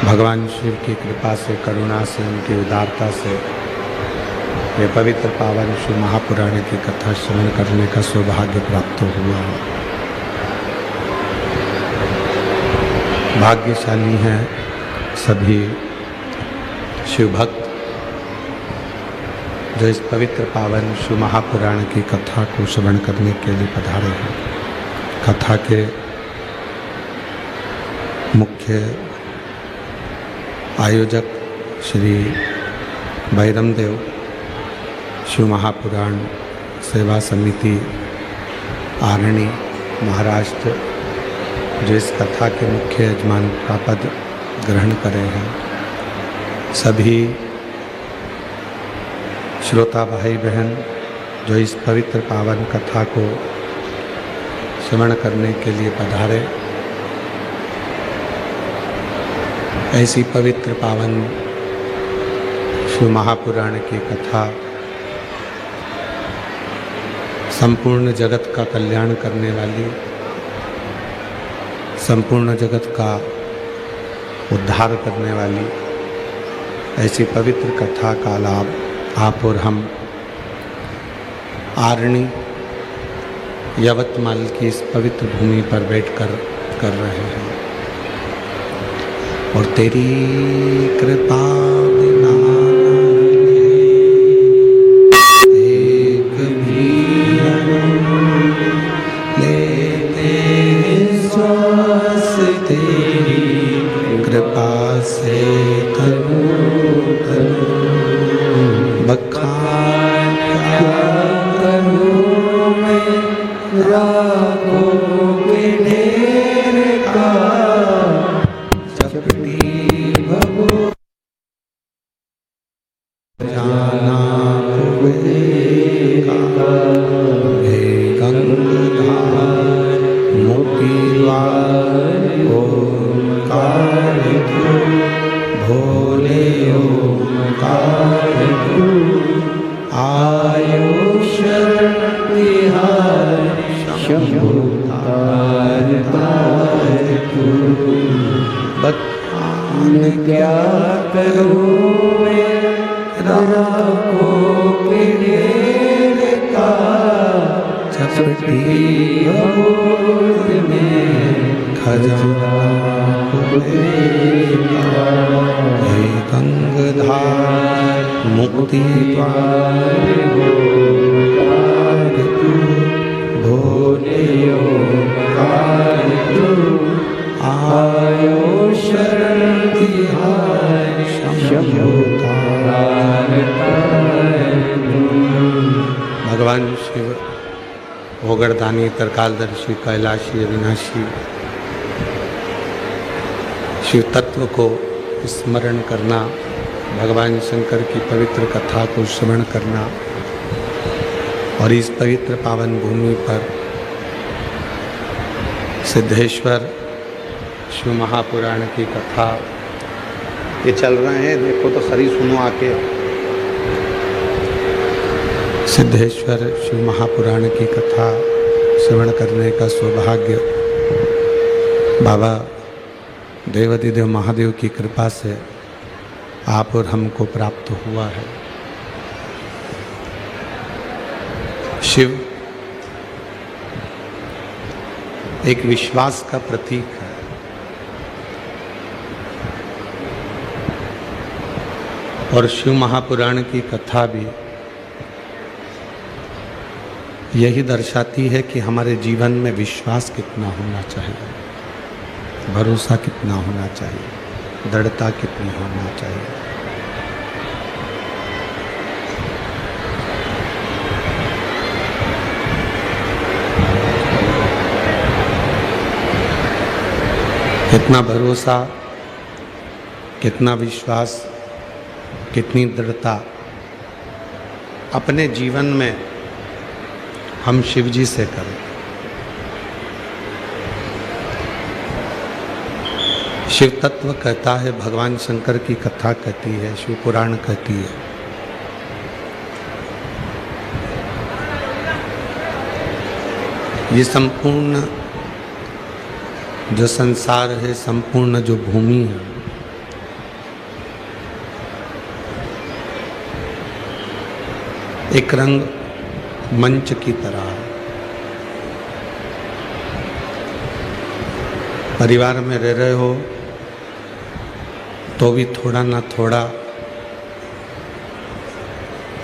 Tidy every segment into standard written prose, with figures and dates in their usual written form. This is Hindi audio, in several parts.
भगवान शिव की कृपा से, करुणा से, उनकी उदारता से ये पवित्र पावन शिव महापुराण की कथा श्रवण करने का सौभाग्य प्राप्त हुआ। भाग्यशाली हैं सभी शिव भक्त जो इस पवित्र पावन शिव महापुराण की कथा को श्रवण करने के लिए पधारे हैं। कथा के मुख्य आयोजक श्री भैरमदेव शिव महापुराण सेवा समिति आरणी महाराष्ट्र जो इस कथा के मुख्य यजमान का पद ग्रहण करे हैं। सभी श्रोता भाई बहन जो इस पवित्र पावन कथा को श्रवण करने के लिए पधारे, ऐसी पवित्र पावन शिव महापुराण की कथा संपूर्ण जगत का कल्याण करने वाली, संपूर्ण जगत का उद्धार करने वाली ऐसी पवित्र कथा का लाभ आप और हम आरणी यवतमाल की इस पवित्र भूमि पर बैठकर कर रहे हैं। और तेरी कृपा बिना एक भी लेते श्वास तेरी कृपा से बखान करूं मैं रागों के ढेर का चपटी भगो जाना हुएगा हे गंगाधार मोती द्वार ओंकार भोले ओंकार आयो शरण तिहारी शंभु तार तार तू बखान क्या करूं मैं रागों के ढेर का चपटी भगोद में खजाना हुएगा हे गंगाधार मुक्ति द्वार ओंकार तू भोले ओंकार तू आयो शरण तिहारी शंभु तार तार तू। भगवान शिव ओगरदानी तरकालदर्शी कैलाशी अविनाशी शिव तत्व को स्मरण करना, भगवान शंकर की पवित्र कथा को श्रवण करना और इस पवित्र पावन भूमि पर सिद्धेश्वर शिव महापुराण की कथा ये चल रहे हैं। देखो तो सही सुनो आके। सिद्धेश्वर शिव महापुराण की कथा श्रवण करने का सौभाग्य बाबा देवाधिदेव महादेव की कृपा से आप और हमको प्राप्त हुआ है। शिव एक विश्वास का प्रतीक है। और शिव महापुराण की कथा भी यही दर्शाती है कि हमारे जीवन में विश्वास कितना होना चाहिए, भरोसा कितना होना चाहिए, दृढ़ता कितनी होना चाहिए। कितना भरोसा, कितना विश्वास, कितनी दृढ़ता अपने जीवन में हम शिव जी से करें। शिव तत्व कहता है, भगवान शंकर की कथा कहती है, शिव पुराण कहती है। ये संपूर्ण जो संसार है, संपूर्ण जो भूमि है, एक रंग मंच की तरह है। परिवार में रह रहे हो तो भी थोड़ा ना थोड़ा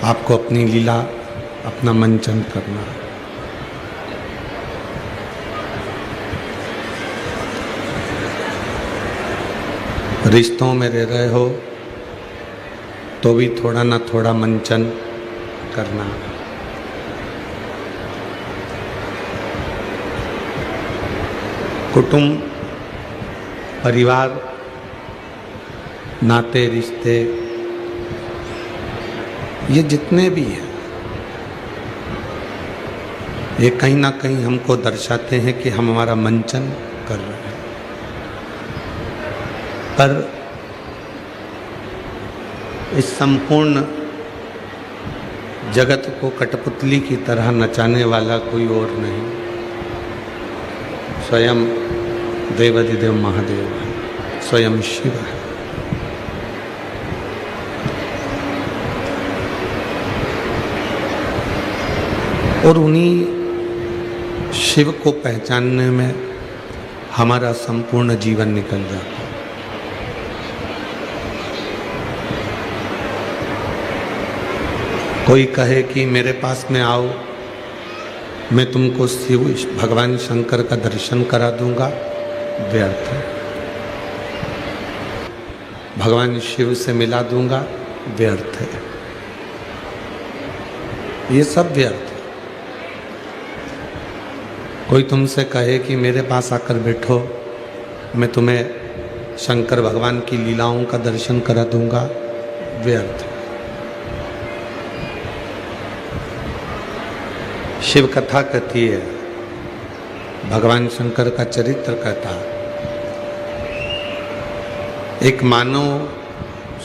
आपको अपनी लीला, अपना मंचन करना है। रिश्तों में रह रहे हो तो भी थोड़ा ना थोड़ा मंचन करना है। कुटुंब, परिवार, नाते रिश्ते, ये जितने भी हैं, ये कहीं ना कहीं हमको दर्शाते हैं कि हम हमारा मंचन कर रहे हैं। पर इस संपूर्ण जगत को कठपुतली की तरह नचाने वाला कोई और नहीं, स्वयं देवाधिदेव महादेव है, स्वयं शिव है। और उन्हीं शिव को पहचानने में हमारा संपूर्ण जीवन निकल जाता है। कोई कहे कि मेरे पास में आओ, मैं तुमको शिव भगवान शंकर का दर्शन करा दूंगा, व्यर्थ है। भगवान शिव से मिला दूंगा, व्यर्थ है। ये सब व्यर्थ है। कोई तुमसे कहे कि मेरे पास आकर बैठो, मैं तुम्हें शंकर भगवान की लीलाओं का दर्शन करा दूंगा, व्यर्थ है। शिव कथा कहती है, भगवान शंकर का चरित्र कहता है, एक मानव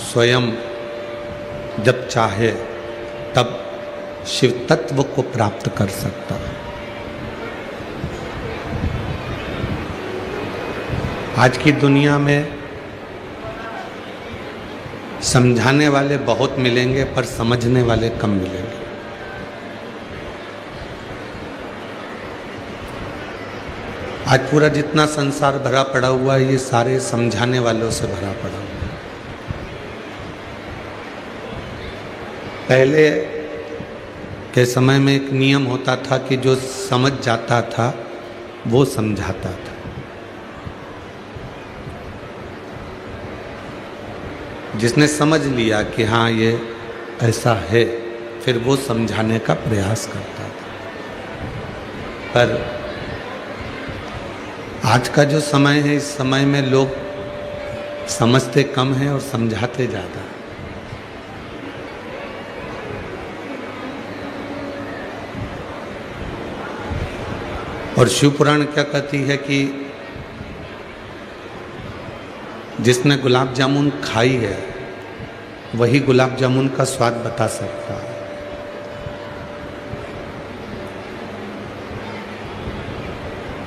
स्वयं जब चाहे तब शिव तत्व को प्राप्त कर सकता है। आज की दुनिया में समझाने वाले बहुत मिलेंगे पर समझने वाले कम मिलेंगे। आज पूरा जितना संसार भरा पड़ा हुआ है, ये सारे समझाने वालों से भरा पड़ा हुआ है। पहले के समय में एक नियम होता था कि जो समझ जाता था वो समझाता था। जिसने समझ लिया कि हाँ ये ऐसा है, फिर वो समझाने का प्रयास करता था। पर आज का जो समय है, इस समय में लोग समझते कम हैं और समझाते ज़्यादा। और शिव पुराण क्या कहती है कि जिसने गुलाब जामुन खाई है वही गुलाब जामुन का स्वाद बता सकता है।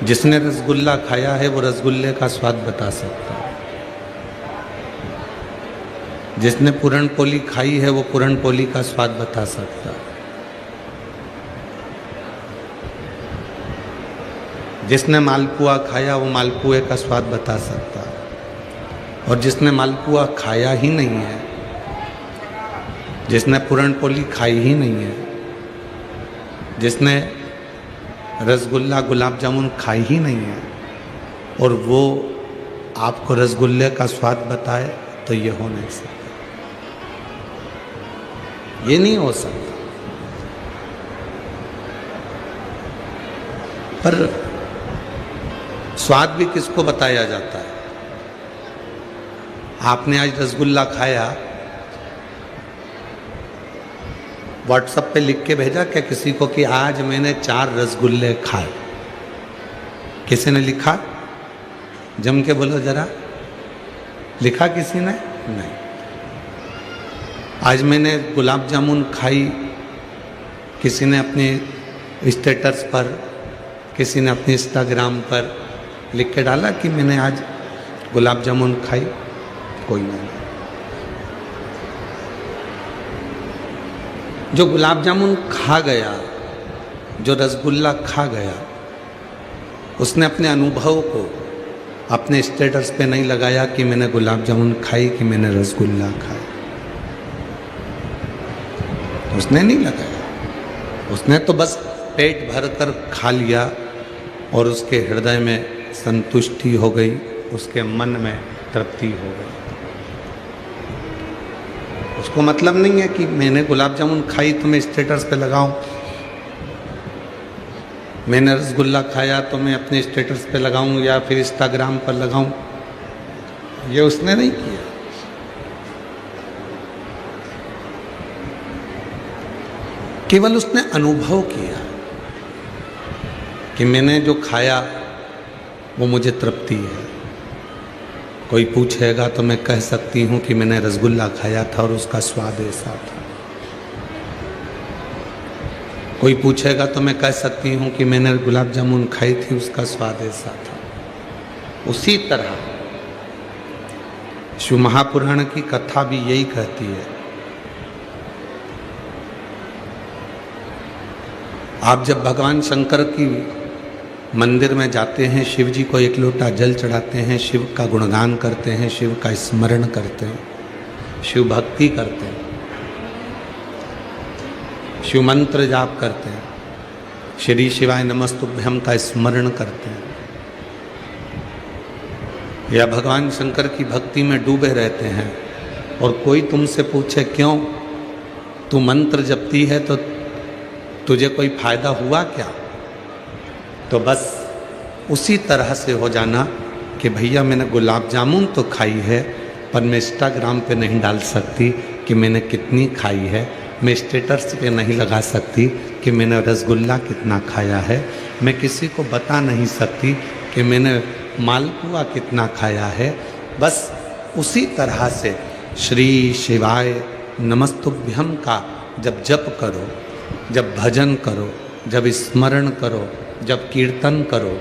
जिसने रसगुल्ला खाया है वो रसगुल्ले का स्वाद बता सकता है। जिसने पूरन पोली खाई है वो पूरन पोली का स्वाद बता सकता है। जिसने मालपुआ खाया वो मालपुए का स्वाद बता सकता है। और जिसने मालपुआ खाया ही नहीं है, जिसने पूरन पोली खाई ही नहीं है, जिसने रसगुल्ला गुलाब जामुन खाई ही नहीं है और वो आपको रसगुल्ले का स्वाद बताए, तो ये हो नहीं सकता। ये नहीं हो सकता। पर स्वाद भी किसको बताया जाता है? आपने आज रसगुल्ला खाया, व्हाट्सएप पे लिख के भेजा क्या किसी को कि आज मैंने 4 रसगुल्ले खाए? किसी ने लिखा? जम के बोलो जरा, लिखा किसी ने? नहीं। आज मैंने गुलाब जामुन खाई, किसी ने अपने स्टेटस पर, किसी ने अपने इंस्टाग्राम पर लिख के डाला कि मैंने आज गुलाब जामुन खाई? कोई नहीं। जो गुलाब जामुन खा गया, जो रसगुल्ला खा गया, उसने अपने अनुभव को अपने स्टेटस पे नहीं लगाया कि मैंने गुलाब जामुन खाई, कि मैंने रसगुल्ला खाया। उसने नहीं लगाया, उसने तो बस पेट भर कर खा लिया और उसके हृदय में संतुष्टि हो गई, उसके मन में तृप्ति हो गई। उसको मतलब नहीं है कि मैंने गुलाब जामुन खाई तो मैं स्टेटस पे लगाऊं, मैंने रसगुल्ला खाया तो मैं अपने स्टेटस पे लगाऊं या फिर इंस्टाग्राम पर लगाऊं। ये उसने नहीं किया। केवल उसने अनुभव किया कि मैंने जो खाया वो मुझे तृप्ति है। कोई पूछेगा तो मैं कह सकती हूँ कि मैंने रसगुल्ला खाया था और उसका स्वाद ऐसा था। कोई पूछेगा तो मैं कह सकती हूँ कि मैंने गुलाब जामुन खाई थी, उसका स्वाद ऐसा था। उसी तरह शिव महापुराण की कथा भी यही कहती है। आप जब भगवान शंकर की मंदिर में जाते हैं, शिव जी को एक लोटा जल चढ़ाते हैं, शिव का गुणगान करते हैं, शिव का स्मरण करते हैं, शिव भक्ति करते हैं, शिव मंत्र जाप करते हैं, श्री शिवाय नमस्तुभ्यम का स्मरण करते हैं, या भगवान शंकर की भक्ति में डूबे रहते हैं, और कोई तुमसे पूछे क्यों तू मंत्र जपती है तो तुझे कोई फायदा हुआ क्या, तो बस उसी तरह से हो जाना कि भैया मैंने गुलाब जामुन तो खाई है, पर मैं इंस्टाग्राम पे नहीं डाल सकती कि मैंने कितनी खाई है, मैं स्टेटस पे नहीं लगा सकती कि मैंने रसगुल्ला कितना खाया है, मैं किसी को बता नहीं सकती कि मैंने मालपुआ कितना खाया है। बस उसी तरह से श्री शिवाय नमस्तुभ्यम का जब जप करो, जब भजन करो, जब स्मरण करो, जब कीर्तन करो,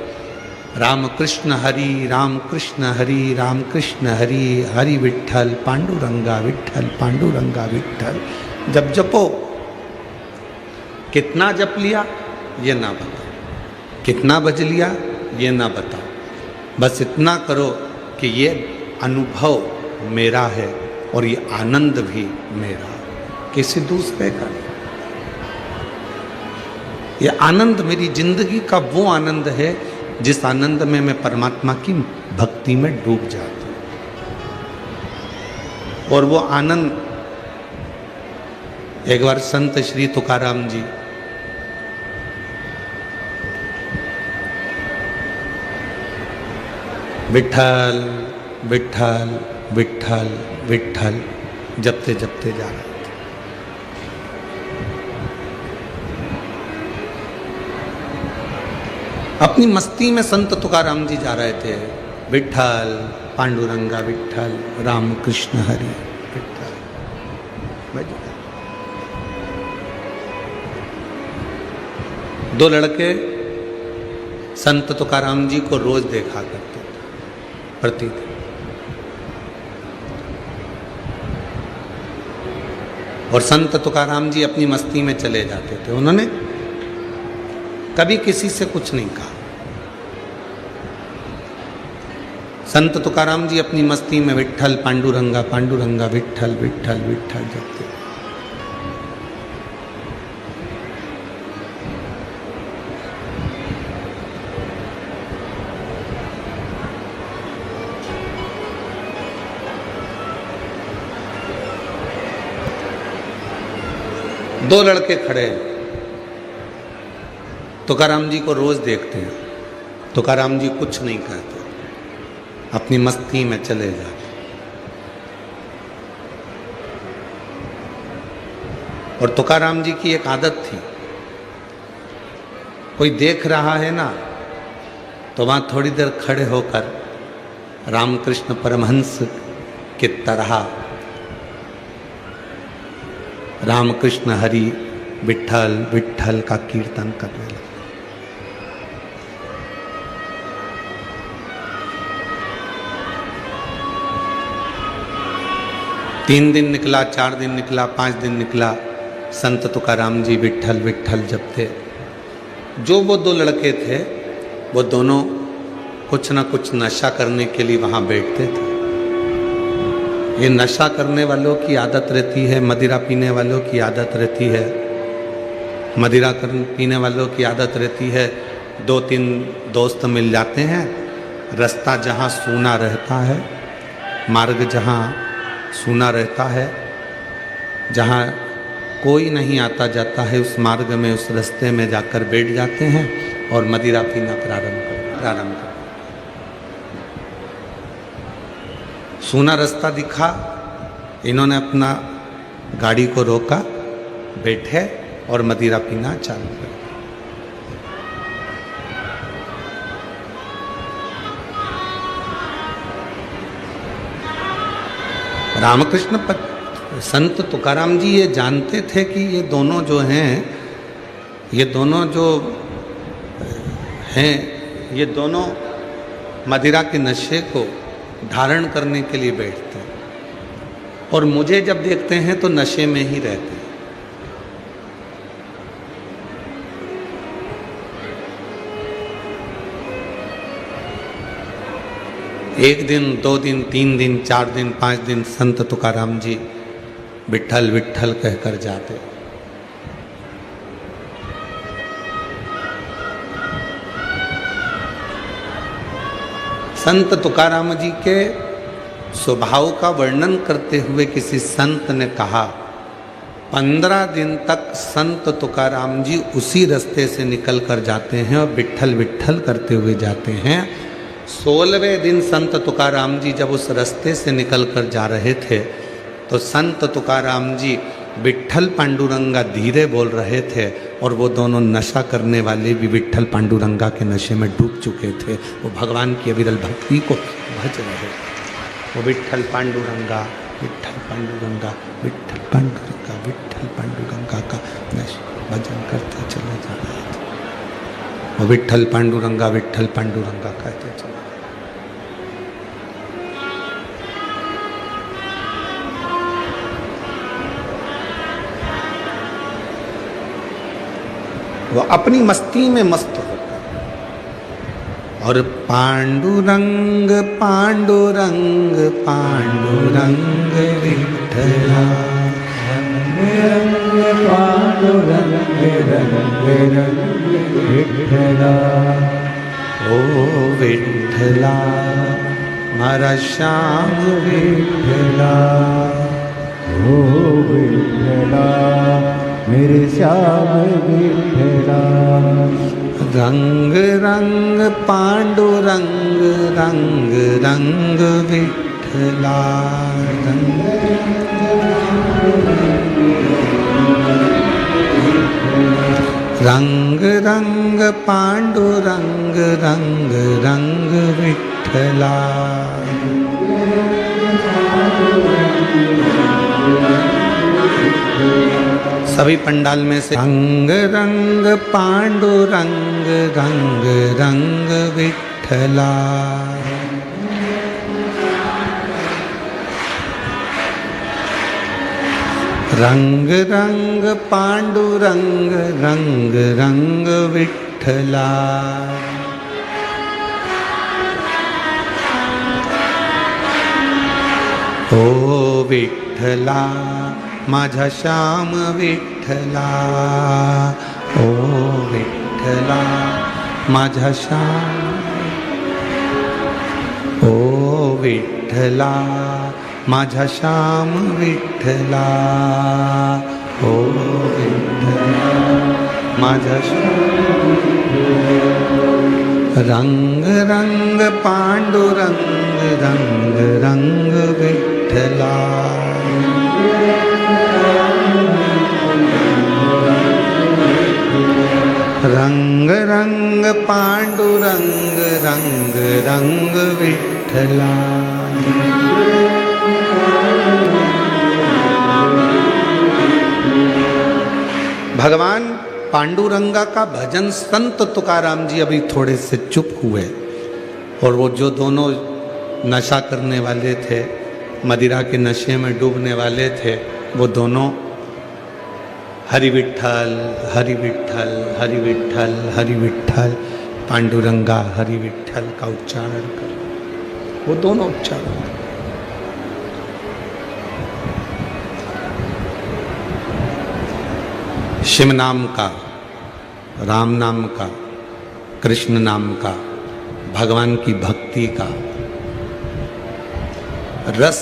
राम कृष्ण हरि राम कृष्ण हरि राम कृष्ण हरि हरि विठ्ठल पांडुरंगा विठ्ठल पांडुरंगा विठ्ठल, जब जपो। कितना जप लिया ये ना बताओ, कितना भज लिया ये ना बताओ, बस इतना करो कि ये अनुभव मेरा है और ये आनंद भी मेरा, किसी दूसरे का नहीं। ये आनंद मेरी जिंदगी का वो आनंद है जिस आनंद में मैं परमात्मा की भक्ति में डूब जाता हूँ। और वो आनंद, एक बार संत श्री तुकाराम जी विठ्ठल विठ्ठल विठ्ठल विठ्ठल जपते जपते जा रहे थे। अपनी मस्ती में संत तुकाराम जी जा रहे थे, विठ्ठल पांडुरंगा विठ्ठल राम कृष्ण हरि विठ्ठल। दो लड़के संत तुकाराम जी को रोज देखा करते थे, प्रतिदिन। और संत तुकाराम जी अपनी मस्ती में चले जाते थे। उन्होंने कभी किसी से कुछ नहीं कहा। संत तुकाराम जी अपनी मस्ती में विठ्ठल पांडुरंगा पांडुरंगा विठ्ठल विठ्ठल विठ्ठल जपते। दो लड़के खड़े तुकाराम जी को रोज देखते हैं। तुकाराम जी कुछ नहीं कहते, अपनी मस्ती में चले जाते। और तुकाराम जी की एक आदत थी, कोई देख रहा है ना तो वहां थोड़ी देर खड़े होकर रामकृष्ण परमहंस की तरह रामकृष्ण हरि विठ्ठल विठ्ठल का कीर्तन करने लगे। तीन दिन निकला, 4 दिन निकला, 5 दिन निकला, संत तुकाराम जी विट्ठल विट्ठल जपते। जो वो दो लड़के थे वो दोनों कुछ ना कुछ नशा करने के लिए वहाँ बैठते थे। ये नशा करने वालों की आदत रहती है, मदिरा पीने वालों की आदत रहती है, मदिरा पीने वालों की आदत रहती है। 2-3 दोस्त मिल जाते हैं, रास्ता जहाँ सूना रहता है, मार्ग जहाँ सूना रहता है, जहाँ कोई नहीं आता जाता है, उस मार्ग में उस रास्ते में जाकर बैठ जाते हैं और मदिरा पीना प्रारंभ कर। सूना रास्ता दिखा, इन्होंने अपना गाड़ी को रोका, बैठे और मदिरा पीना चालू कर। रामकृष्ण संत तुकाराम जी ये जानते थे कि ये दोनों जो हैं, ये दोनों मदिरा के नशे को धारण करने के लिए बैठते हैं और मुझे जब देखते हैं तो नशे में ही रहते हैं। एक दिन, 2 दिन, 3 दिन, 4 दिन, 5 दिन संत तुकाराम जी विट्ठल विट्ठल कहकर जाते। संत तुकाराम जी के स्वभाव का वर्णन करते हुए किसी संत ने कहा, 15 दिन तक संत तुकाराम जी उसी रास्ते से निकल कर जाते हैं और विट्ठल विट्ठल करते हुए जाते हैं। 16वें दिन संत तुकाराम जी जब उस रास्ते से निकल कर जा रहे थे तो संत तुकाराम जी विट्ठल पांडुरंगा धीरे बोल रहे थे और वो दोनों नशा करने वाले भी विट्ठल पांडुरंगा के नशे में डूब चुके थे। वो भगवान की अविरल भक्ति को भज रहे थे। वो विट्ठल पांडुरंगा, विट्ठल पांडुरंगा, विट्ठल पांडुरंगा, विट्ठल पांडुरंगा का भजन करते चले जा रहे थे। वो विट्ठल पांडुरंगा कहते चले। वो अपनी मस्ती में मस्त होता और पांडुरंग पांडुरंग पांडुरंग विठ्ठला, पांडुरंग रंग विठ्ठला, ओ विठ्ठला मारा श्याम विठ्ठला, ओ विठ्ठला मेरे श्याम विठ्ठला। रंग रंग पांडुरंग रंग रंग विठ्ठला, रंग रंग पांडुरंग रंग रंग विठ्ठला। सभी पंडाल में से रंग रंग पांडुरंग रंग रंग विठ्ठला, रंग रंग पांडुरंग रंग रंग विठ्ठला। ओ विठ्ठला माझा श्याम विठ्ठला, ओ विठ्ठला माझा श्याम, ओ विठ्ठला माझा श्याम विठ्ठला, ओ विठ्ठला माझा श्याम। रंग रंग पांडुरंग रंग रंग विठ्ठला, रंग रंग पांडुरंग रंग रंग विठ्ठला। भगवान पांडुरंगा का भजन संत तुकाराम जी अभी थोड़े से चुप हुए और वो जो दोनों नशा करने वाले थे, मदिरा के नशे में डूबने वाले थे, वो दोनों हरि विठ्ठल हरि विठ्ठल हरि विठ्ठल हरि विठ्ठल, पांडुरंगा हरि विठ्ठल का उच्चारण कर, वो दोनों उच्चारण कर। शिव नाम का, राम नाम का, कृष्ण नाम का, भगवान की भक्ति का रस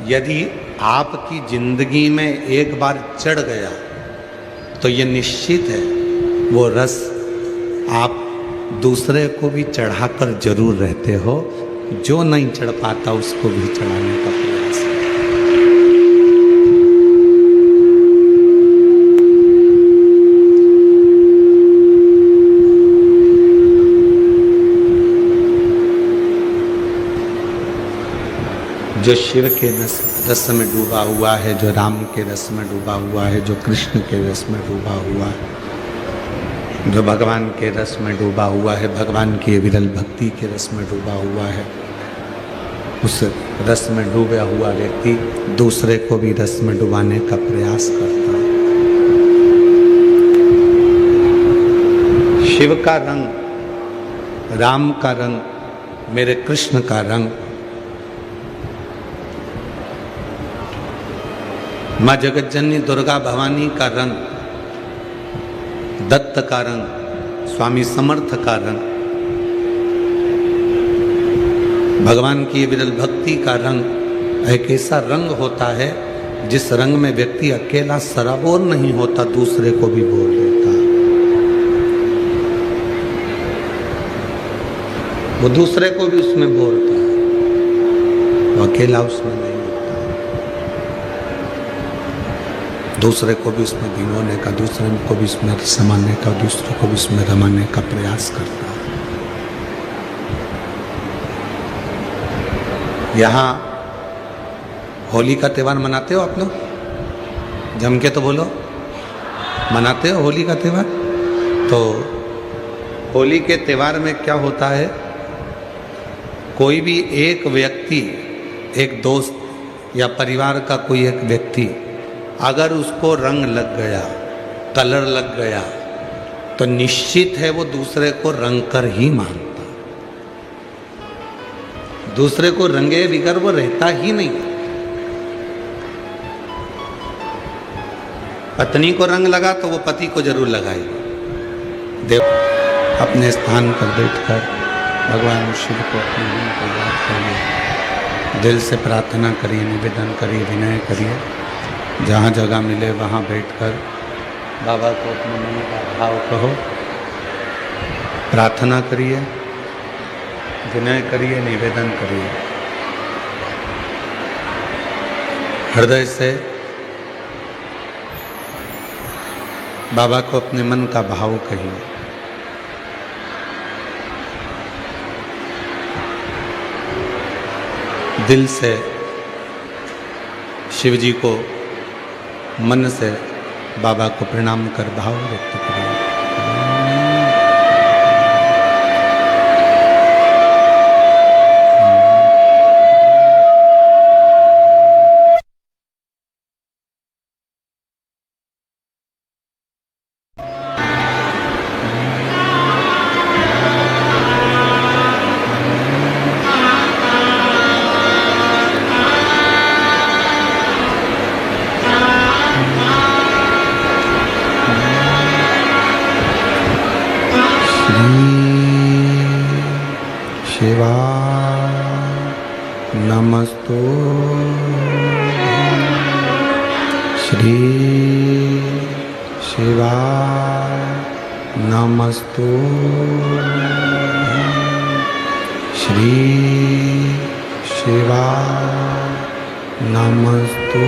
यदि आपकी जिंदगी में एक बार चढ़ गया तो ये निश्चित है वो रस आप दूसरे को भी चढ़ाकर जरूर रहते हो। जो नहीं चढ़ पाता उसको भी चढ़ाने का प्रयास है। जो शिव के रस में डूबा हुआ है, जो राम के रस में डूबा हुआ है, जो कृष्ण के रस में डूबा हुआ है, जो भगवान के रस में डूबा हुआ है, भगवान की विरल भक्ति के रस में डूबा हुआ है, उस रस में डूबा हुआ व्यक्ति दूसरे को भी रस में डुबाने का प्रयास करता है। शिव का रंग, राम का रंग, मेरे कृष्ण का रंग, माँ जगतजननी दुर्गा भवानी का रंग, दत्त का रंग, स्वामी समर्थ का रंग, भगवान की विरल भक्ति का रंग एक ऐसा रंग होता है जिस रंग में व्यक्ति अकेला सराबोर नहीं होता, दूसरे को भी बोल देता। वो दूसरे को भी उसमें बोलता है, वो अकेला उसमें नहीं। दूसरे को भी उसमें भिगोने का, दूसरे को भी उसमें समाने का, दूसरे को भी उसमें रमाने का प्रयास करता है। यहाँ होली का त्यौहार मनाते हो आप लोग? जम के तो बोलो, मनाते हो होली का त्यौहार? तो होली के त्यौहार में क्या होता है, कोई भी एक व्यक्ति, एक दोस्त या परिवार का कोई एक व्यक्ति अगर उसको रंग लग गया, कलर लग गया, तो निश्चित है वो दूसरे को रंग कर ही मानता। दूसरे को रंगे बिगर वो रहता ही नहीं। पत्नी को रंग लगा तो वो पति को जरूर लगाएगी। देव अपने स्थान पर बैठकर भगवान शिव को अपने मन को याद करिए, दिल से प्रार्थना करिए, निवेदन करिए, विनय करिए। जहाँ जगह मिले वहाँ बैठकर बाबा को अपने मन का भाव कहो, प्रार्थना करिए, विनय करिए, निवेदन करिए। हृदय से बाबा को अपने मन का भाव कहिए। दिल से शिव जी को मन से बाबा को प्रणाम कर भाव व्यक्त करिए। नमस्तो श्री शिवाय, नमस्तो श्री शिवाय, नमस्तो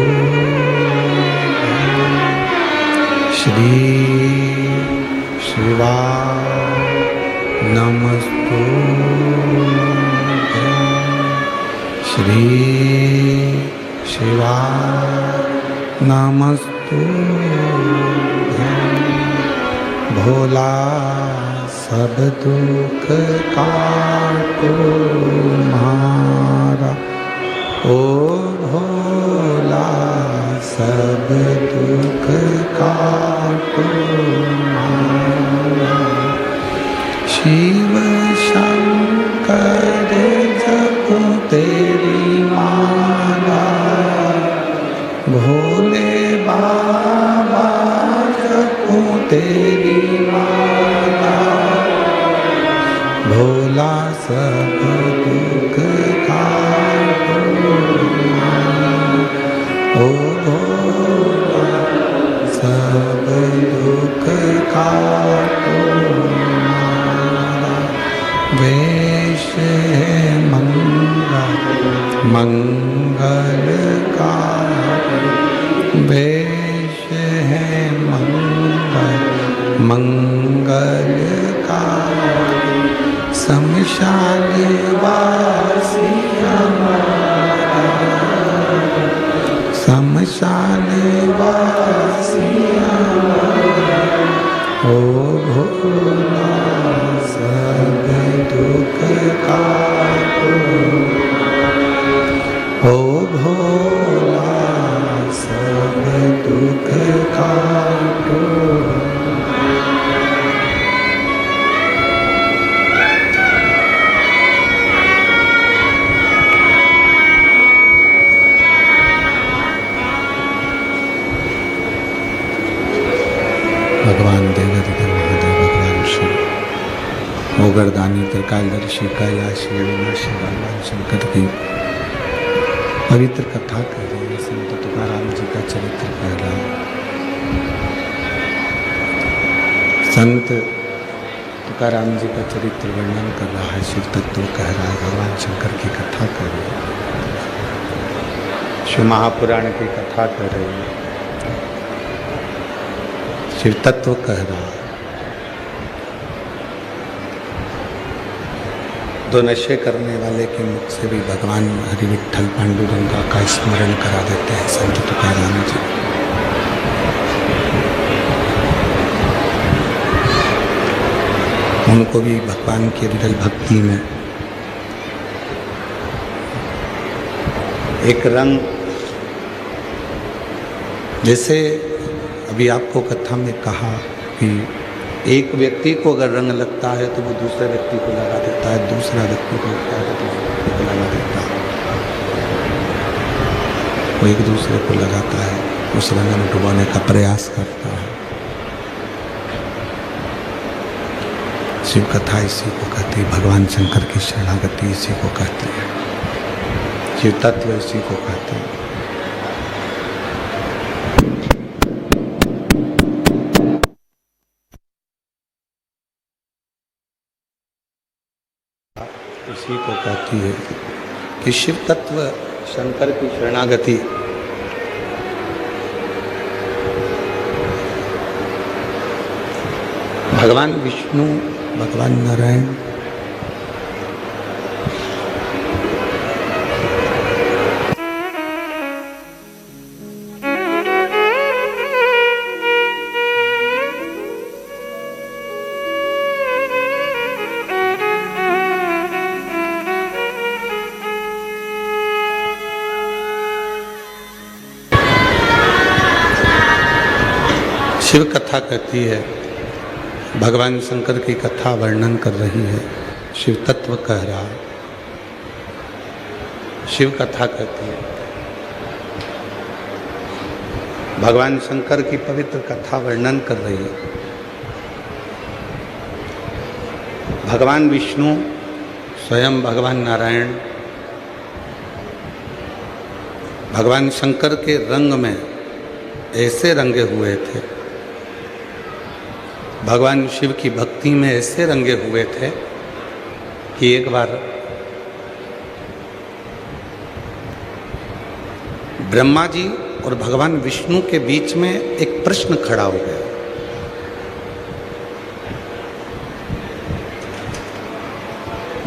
श्री शिवाय, नमस्तो श्री शिवाय, नमस्तुभ्यं। भोला सब दुख काटो मारा, ओ भोला सब दुख काटो माला। शिव शंकर जपो तेरी माला, भोले बाबा जपो तेरी माला। भोला सब दुख काटो माला, ओ भोला सब दुख काटो माला। वेश है मंगल का, वेश है मंगल का। शमशान वासी हमारा, शमशान वासी हमारा। ओ भोला सब दुख काटो, ओ भोला सब दुख काटो। भगवान देवाधिदेव महादेव, भगवान शिव मोगरदानी त्रिकालदर्शी कैलाशी अविनाशी भगवान शंकर की पवित्र कथा कर रहे हैं। संत तुकाराम जी का चरित्र कह रहा है। संत तुकाराम जी का चरित्र वर्णन कर रहा है, शिव तत्व कह रहा है, भगवान शंकर की कथा कर रहे हैं, शिव महापुराण की कथा कर रहे हैं, शिव तत्व कह रहा है। दो नशे करने वाले के मुख से भी भगवान हरि विठ्ठल पांडुरंगा का स्मरण करा देते हैं संत तुकाराम जी। उनको भी भगवान की विरल भक्ति में एक रंग, जैसे अभी आपको कथा में कहा कि एक व्यक्ति को अगर रंग लगता है तो वो दूसरे व्यक्ति को लगा देता है, दूसरा व्यक्ति को लगता है तो दूसरे व्यक्ति को लगा देता है, वो एक दूसरे को लगाता है, उस रंग में डुबाने का प्रयास करता है। शिव कथा इसी को कहती है, भगवान शंकर की शरणागति इसी को कहती है, शिव तत्व इसी को कहते हैं। इसी को कहती है कि शिव तत्व शंकर की शरणागति भगवान विष्णु, भगवान नारायण, शिव कथा कहती है, भगवान शंकर की कथा वर्णन कर रही है, शिव तत्व कह रहा है, शिव कथा कहती है, भगवान शंकर की पवित्र कथा वर्णन कर रही है। भगवान विष्णु स्वयं भगवान नारायण भगवान शंकर के रंग में ऐसे रंगे हुए थे, भगवान शिव की भक्ति में ऐसे रंगे हुए थे कि एक बार ब्रह्मा जी और भगवान विष्णु के बीच में एक प्रश्न खड़ा हो गया।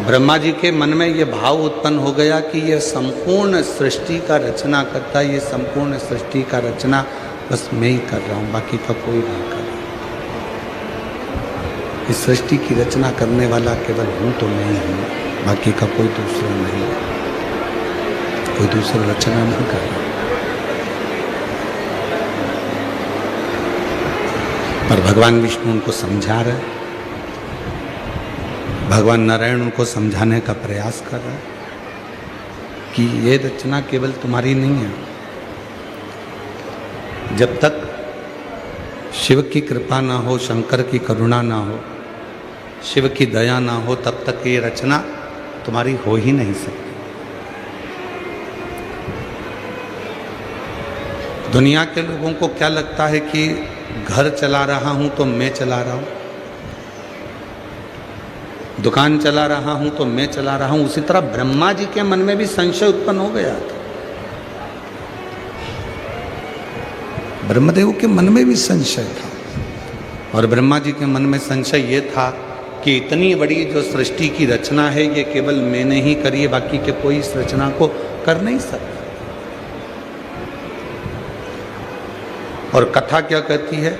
ब्रह्मा जी के मन में ये भाव उत्पन्न हो गया कि ये संपूर्ण सृष्टि का रचना करता, ये संपूर्ण सृष्टि का रचना बस मैं ही कर रहा हूँ, बाकी का कोई नहीं कर रहा। इस सृष्टि की रचना करने वाला केवल हूँ तो मैं ही हूँ, बाकी का कोई दूसरा नहीं, कोई दूसरा रचना नहीं कर रहा। पर भगवान विष्णु उनको समझा रहे, भगवान नारायण उनको समझाने का प्रयास कर रहे कि ये रचना केवल तुम्हारी नहीं है। जब तक शिव की कृपा ना हो, शंकर की करुणा ना हो, शिव की दया ना हो, तब तक ये रचना तुम्हारी हो ही नहीं सकती। दुनिया के लोगों को क्या लगता है कि घर चला रहा हूं तो मैं चला रहा हूं, दुकान चला रहा हूं तो मैं चला रहा हूं। उसी तरह ब्रह्मा जी के मन में भी संशय उत्पन्न हो गया था। ब्रह्मदेव के मन में भी संशय था, और ब्रह्मा जी के मन में संशय ये था कि इतनी बड़ी जो सृष्टि की रचना है ये केवल मैंने ही करी है, बाकी के कोई इस रचना को कर नहीं सकता। और कथा क्या कहती है?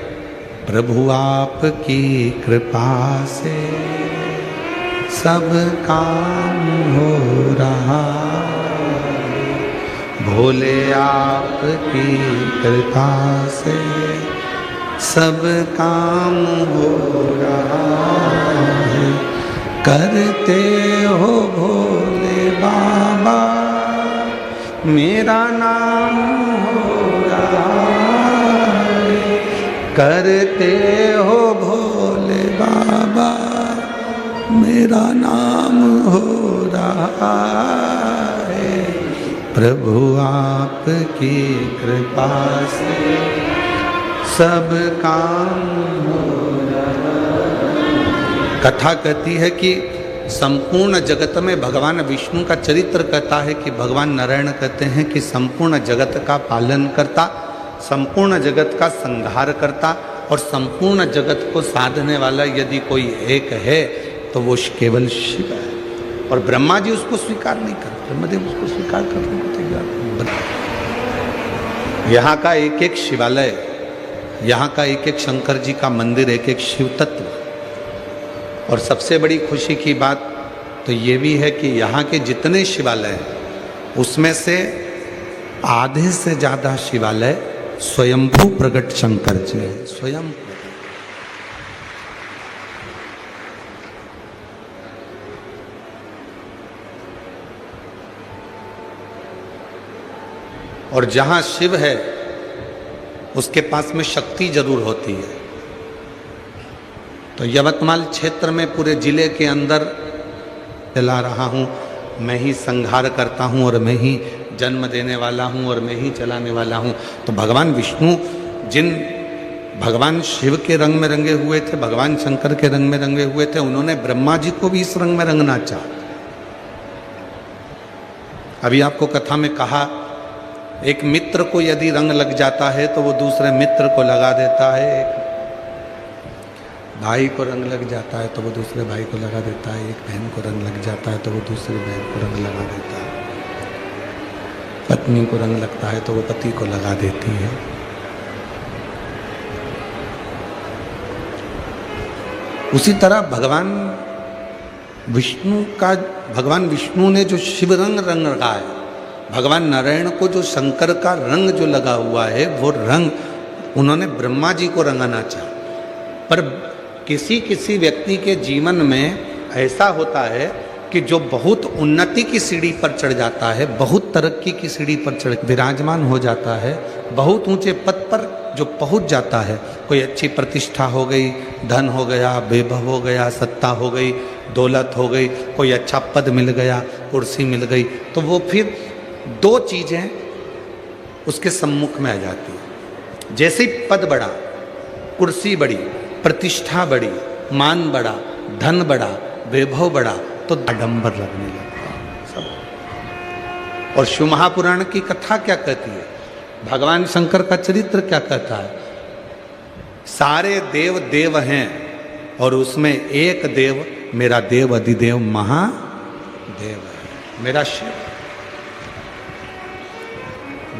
प्रभु आपकी कृपा से सब काम हो रहा, भोले आपकी कृपा से सब काम हो रहा है। करते हो भोले बाबा मेरा नाम हो रहा है, करते हो भोले बाबा मेरा नाम हो रहा है। प्रभु आपकी कृपा से सब काम हो रहा है। कथा कहती है कि संपूर्ण जगत में भगवान विष्णु का चरित्र कहता है कि भगवान नारायण कहते हैं कि संपूर्ण जगत का पालन करता, संपूर्ण जगत का संहार करता और संपूर्ण जगत को साधने वाला यदि कोई एक है तो वो केवल शिव है। और ब्रह्मा जी उसको स्वीकार नहीं करते, ब्रह्मदेव उसको स्वीकार करने को तैयार। यहाँ का एक एक शिवालय, यहाँ का एक एक शंकर जी का मंदिर, एक एक शिव तत्व। और सबसे बड़ी खुशी की बात तो ये भी है कि यहाँ के जितने शिवालय हैं उसमें से आधे से ज़्यादा शिवालय स्वयंभू प्रकट शंकर जी है। स्वयं और जहाँ शिव है उसके पास में शक्ति जरूर होती है। तो यवतमाल क्षेत्र में पूरे जिले के अंदर चला रहा हूँ, मैं ही संहार करता हूँ और मैं ही जन्म देने वाला हूँ और मैं ही चलाने वाला हूँ। तो भगवान विष्णु जिन भगवान शिव के रंग में रंगे हुए थे, भगवान शंकर के रंग में रंगे हुए थे, उन्होंने ब्रह्मा जी को भी इस रंग में रंगना चाहा। अभी आपको कथा में कहा, एक मित्र को यदि रंग लग जाता है तो वो दूसरे मित्र को लगा देता है, एक भाई को रंग लग जाता है तो वो दूसरे भाई को लगा देता है, एक बहन को रंग लग जाता है तो वो दूसरी बहन को रंग लगा देता है, पत्नी को रंग लगता है तो वो पति को लगा देती है। उसी तरह भगवान विष्णु ने जो शिव रंग रंगा है, भगवान नारायण को जो शंकर का रंग जो लगा हुआ है वो रंग उन्होंने ब्रह्मा जी को रंगाना चाहा। पर किसी किसी व्यक्ति के जीवन में ऐसा होता है कि जो बहुत उन्नति की सीढ़ी पर चढ़ जाता है, बहुत तरक्की की सीढ़ी पर चढ़ विराजमान हो जाता है, बहुत ऊंचे पद पर जो पहुंच जाता है, कोई अच्छी प्रतिष्ठा हो गई, धन हो गया, वैभव हो गया, सत्ता हो गई, दौलत हो गई, कोई अच्छा पद मिल गया, कुर्सी मिल गई, तो वो फिर दो चीज़ें उसके सम्मुख में आ जाती है। जैसे ही पद बढ़ा, कुर्सी बढ़ी, प्रतिष्ठा बढ़ी, मान बढ़ा, धन बढ़ा, वैभव बढ़ा, तो आडंबर लगने लगता सब। और शिव महापुराण की कथा क्या कहती है, भगवान शंकर का चरित्र क्या कहता है? सारे देव देव हैं और उसमें एक देव मेरा देव अधिदेव महादेव है, मेरा शिव।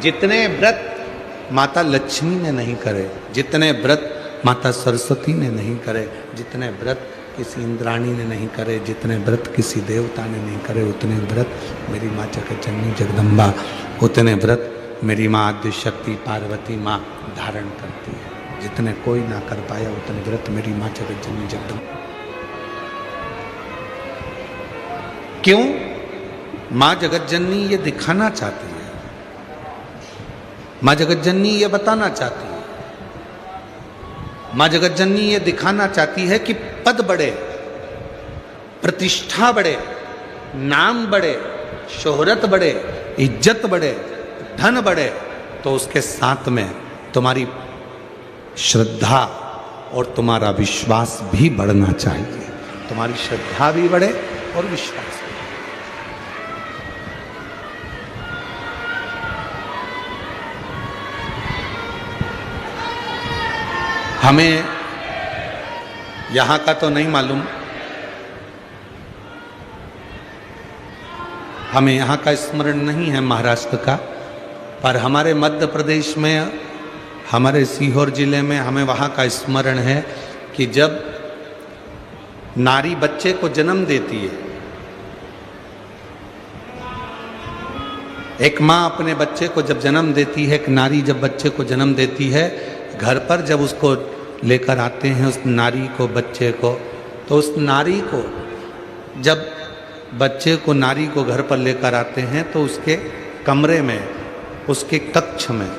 जितने व्रत माता लक्ष्मी ने नहीं करे, जितने व्रत माता सरस्वती ने नहीं करे, जितने व्रत किसी इंद्राणी ने नहीं करे, जितने व्रत किसी देवता ने नहीं करे, उतने व्रत मेरी माँ जगज्जननी जगदम्बा, उतने व्रत मेरी माँ आद्य शक्ति पार्वती माँ धारण करती है। जितने कोई ना कर पाया उतने व्रत मेरी माँ जगत जननी जगदम्बा। क्यों? माँ जगत जननी ये दिखाना चाहती है, माँ जगत जननी ये बताना चाहती है, माँ जगत जननी ये दिखाना चाहती है कि पद बढ़े, प्रतिष्ठा बढ़े, नाम बढ़े, शोहरत बढ़े, इज्जत बढ़े, धन बढ़े, तो उसके साथ में तुम्हारी श्रद्धा और तुम्हारा विश्वास भी बढ़ना चाहिए। तुम्हारी श्रद्धा भी बढ़े और विश्वास भी। हमें यहाँ का तो नहीं मालूम, हमें यहाँ का स्मरण नहीं है महाराष्ट्र का, पर हमारे मध्य प्रदेश में, हमारे सीहोर जिले में हमें वहाँ का स्मरण है कि जब नारी बच्चे को जन्म देती है, एक माँ अपने बच्चे को जब जन्म देती है, एक नारी जब बच्चे को जन्म देती है, घर पर जब उसको लेकर आते हैं उस नारी को, बच्चे को, तो उस नारी को, जब बच्चे को, नारी को घर पर लेकर आते हैं तो उसके कमरे में, उसके कक्ष में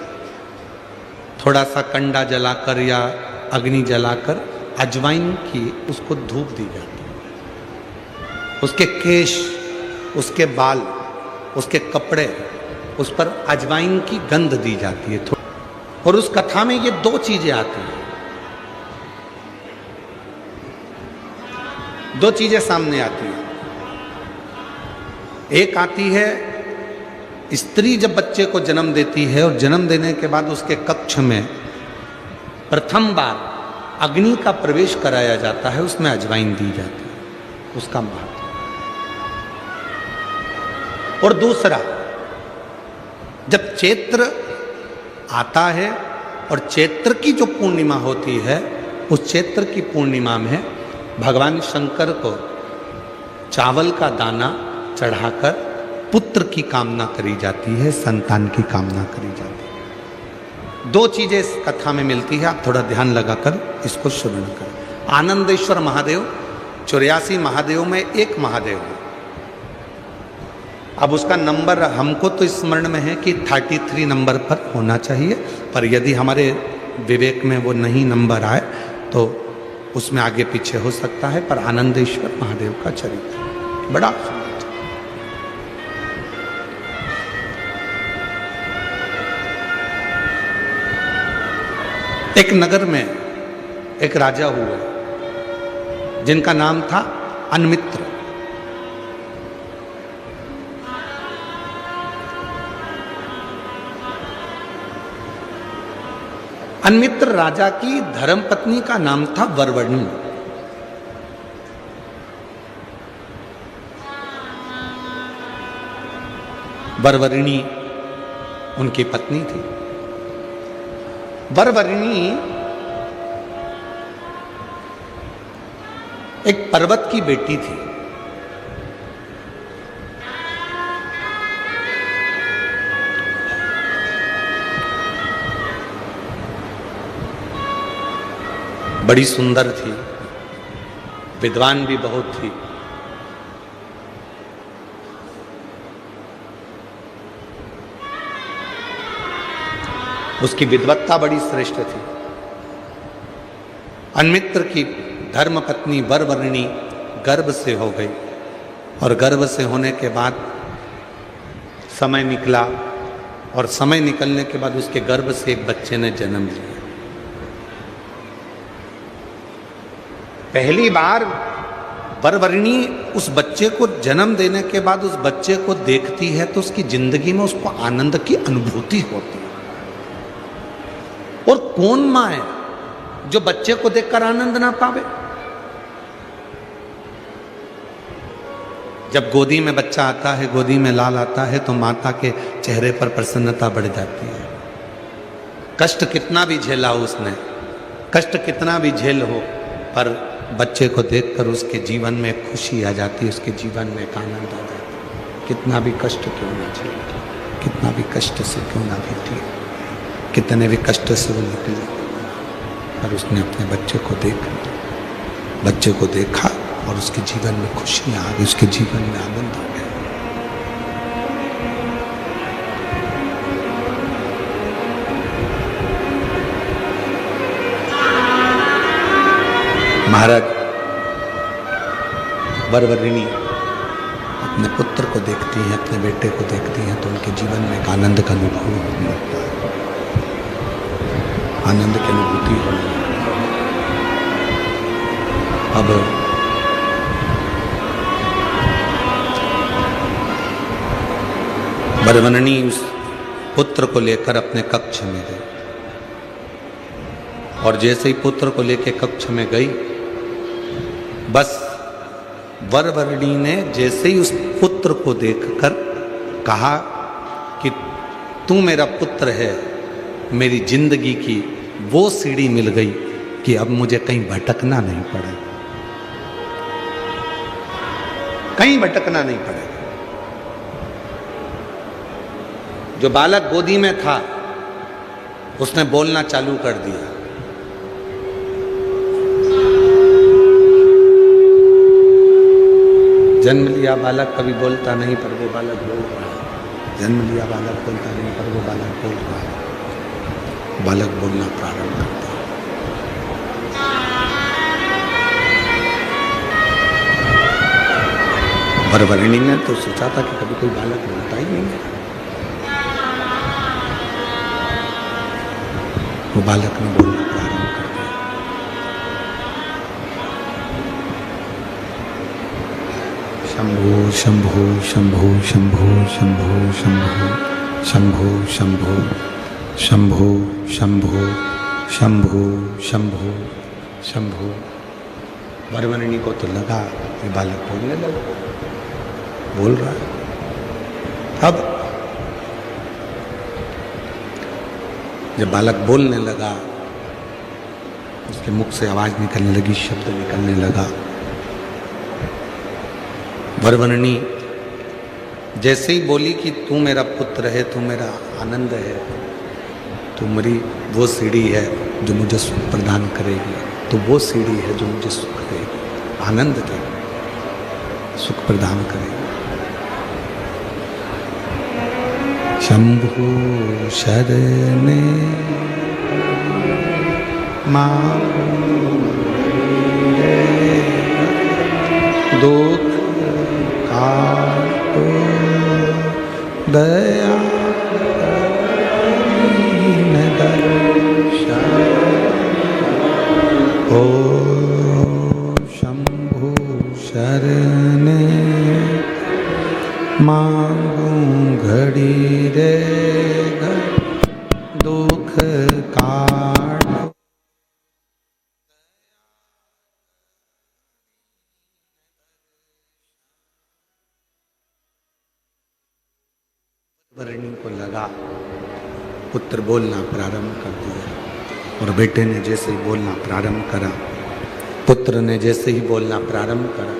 थोड़ा सा कंडा जलाकर या अग्नि जलाकर अजवाइन की उसको धूप दी जाती है। उसके केश, उसके बाल, उसके कपड़े, उस पर अजवाइन की गंध दी जाती है। और उस कथा में ये दो चीजें आती हैं, दो चीजें सामने आती हैं। एक आती है, स्त्री जब बच्चे को जन्म देती है और जन्म देने के बाद उसके कक्ष में प्रथम बार अग्नि का प्रवेश कराया जाता है, उसमें अजवाइन दी जाती है, उसका महत्व। और दूसरा, जब चैत्र आता है और चैत्र की जो पूर्णिमा होती है, उस चैत्र की पूर्णिमा में भगवान शंकर को चावल का दाना चढ़ाकर पुत्र की कामना करी जाती है, संतान की कामना करी जाती है। दो चीजें इस कथा में मिलती है, आप थोड़ा ध्यान लगाकर इसको श्रवण करें। आनंदेश्वर महादेव 84 महादेव में एक महादेव है। अब उसका नंबर हमको तो स्मरण में है कि 33 नंबर पर होना चाहिए, पर यदि हमारे विवेक में वो नहीं नंबर आए तो उसमें आगे पीछे हो सकता है। पर आनंदेश्वर महादेव का चरित्र बड़ा सुंदर। एक नगर में एक राजा हुआ जिनका नाम था अनमित्र। अनमित्र राजा की धर्मपत्नी का नाम था वरवर्णी। वरवर्णी उनकी पत्नी थी। वरवर्णी एक पर्वत की बेटी थी। बड़ी सुंदर थी, विद्वान भी बहुत थी। उसकी विद्वत्ता बड़ी श्रेष्ठ थी। अनमित्र की धर्मपत्नी वरवर्णी गर्भ से हो गई और गर्भ से होने के बाद समय निकला और समय निकलने के बाद उसके गर्भ से एक बच्चे ने जन्म लिया। पहली बार वरवर्णी उस बच्चे को जन्म देने के बाद उस बच्चे को देखती है तो उसकी जिंदगी में उसको आनंद की अनुभूति होती है। और कौन मां है जो बच्चे को देखकर आनंद ना पावे? जब गोदी में बच्चा आता है, गोदी में लाल आता है, तो माता के चेहरे पर प्रसन्नता बढ़ जाती है। कष्ट कितना भी झेला हो उसने, कष्ट कितना भी झेल हो, पर बच्चे को देखकर उसके जीवन में खुशी आ जाती है, उसके जीवन में एक आनंद आ जाता है। कितना भी कष्ट क्यों ना झेले, कितना भी कष्ट से क्यों ना बीती, कितने भी कष्ट से वो निकले। पर उसने अपने बच्चे को देखा और उसके जीवन में खुशियां आ गई, उसके जीवन में आनंद आ गया। महाराज वरवरिणी अपने पुत्र को देखती हैं, अपने बेटे को देखती हैं, तो उनके जीवन में एक आनंद का अनुभव होने लगता है, आनंद की अनुभूति होने लगती है। अब वरवरिणी उस पुत्र को लेकर अपने कक्ष में गई, और जैसे ही पुत्र को लेकर कक्ष में गई, बस वरवरिणी ने जैसे ही उस पुत्र को देखकर कहा कि तू मेरा पुत्र है, मेरी जिंदगी की वो सीढ़ी मिल गई कि अब मुझे कहीं भटकना नहीं पड़े, कहीं भटकना नहीं पड़ेगा। जो बालक गोदी में था उसने बोलना चालू कर दिया। जन्म लिया बालक कभी बोलता नहीं, पर वो बालक बोल रहा है। जन्म लिया बालक बोलता नहीं, पर वो बालक बोल रहा है। बालक बोलना प्रारंभ करता है। वरवरिणी ने तो सोचा था कि कभी कोई बालक बोलता ही नहीं है। वो बालक ने बोलना प्रारंभ कर दिया। शंभो शंभो शंभो शंभो शंभो शंभो शंभो शंभो शंभो शंभो शंभो शंभो। वरवरिणी को तो लगा ये बालक बोलने लगा, बोल रहा है। अब जब बालक बोलने लगा, उसके मुख से आवाज निकलने लगी, शब्द निकलने लगा। वरवरिणी जैसे ही बोली कि तू मेरा पुत्र है, तू मेरा आनंद है, तू मेरी वो सीढ़ी है जो मुझे सुख प्रदान करेगी, तो वो सीढ़ी है जो मुझे सुख देगी, आनंद देगी, सुख प्रदान करेगी। शंभु शरणे मांगू दुख काटो दया दर्शन। ओ शंभु शरणे मांगू घड़ी रे दुख काटो। वरवरिणी को लगा पुत्र बोलना प्रारंभ कर दिया, और बेटे ने जैसे ही बोलना प्रारंभ करा, पुत्र ने जैसे ही बोलना प्रारंभ करा,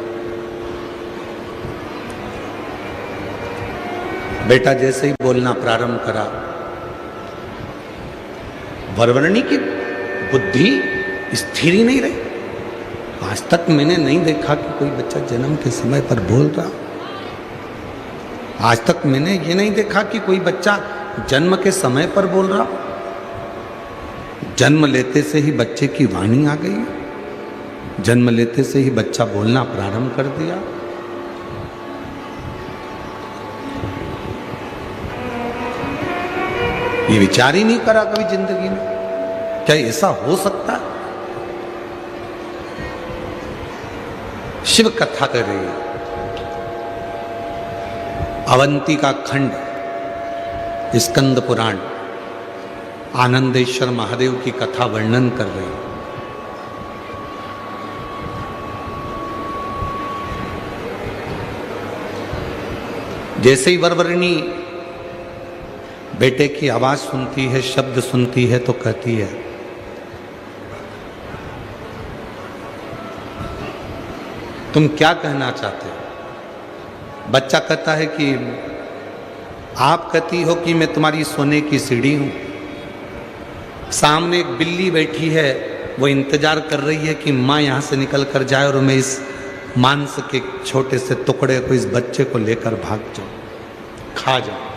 बेटा जैसे ही बोलना प्रारंभ करा, वरवरिणी की बुद्धि स्थिर ही नहीं रही। आज तक मैंने नहीं देखा कि कोई बच्चा जन्म के समय पर बोल रहा। आज तक मैंने ये नहीं देखा कि कोई बच्चा जन्म के समय पर बोल रहा। जन्म लेते से ही बच्चे की वाणी आ गई, जन्म लेते से ही बच्चा बोलना प्रारंभ कर दिया। ये विचार ही नहीं करा कभी जिंदगी में, क्या ऐसा हो सकता है? शिव कथा कर रही है, अवंतिका खंड, स्कंद पुराण, आनंदेश्वर महादेव की कथा वर्णन कर रही है। जैसे ही वरवरिणी बेटे की आवाज सुनती है, शब्द सुनती है, तो कहती है, तुम क्या कहना चाहते हो? बच्चा कहता है कि आप कहती हो कि मैं तुम्हारी सोने की सीढ़ी हूं, सामने एक बिल्ली बैठी है, वो इंतजार कर रही है कि माँ यहाँ से निकल कर जाए और मैं इस मांस के छोटे से टुकड़े को, इस बच्चे को लेकर भाग जाऊं, खा जाऊं।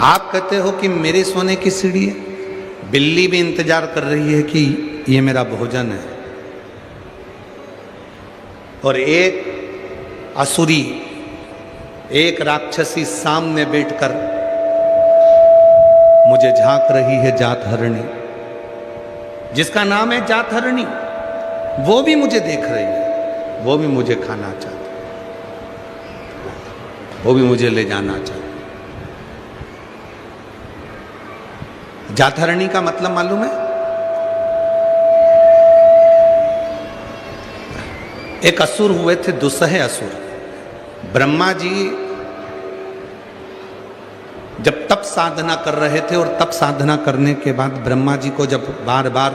आप कहते हो कि मेरे सोने की सीढ़ी है, बिल्ली भी इंतजार कर रही है कि ये मेरा भोजन है। और एक असुरी, एक राक्षसी सामने बैठकर मुझे झांक रही है, जातहरणी, जिसका नाम है जातहरणी। वो भी मुझे देख रही है, वो भी मुझे खाना चाहती है, वो भी मुझे ले जाना चाहती है। जातहरणी का मतलब मालूम है? एक असुर हुए थे, दुस्सह असुर। ब्रह्मा जी जब तप साधना कर रहे थे और तप साधना करने के बाद ब्रह्मा जी को जब बार बार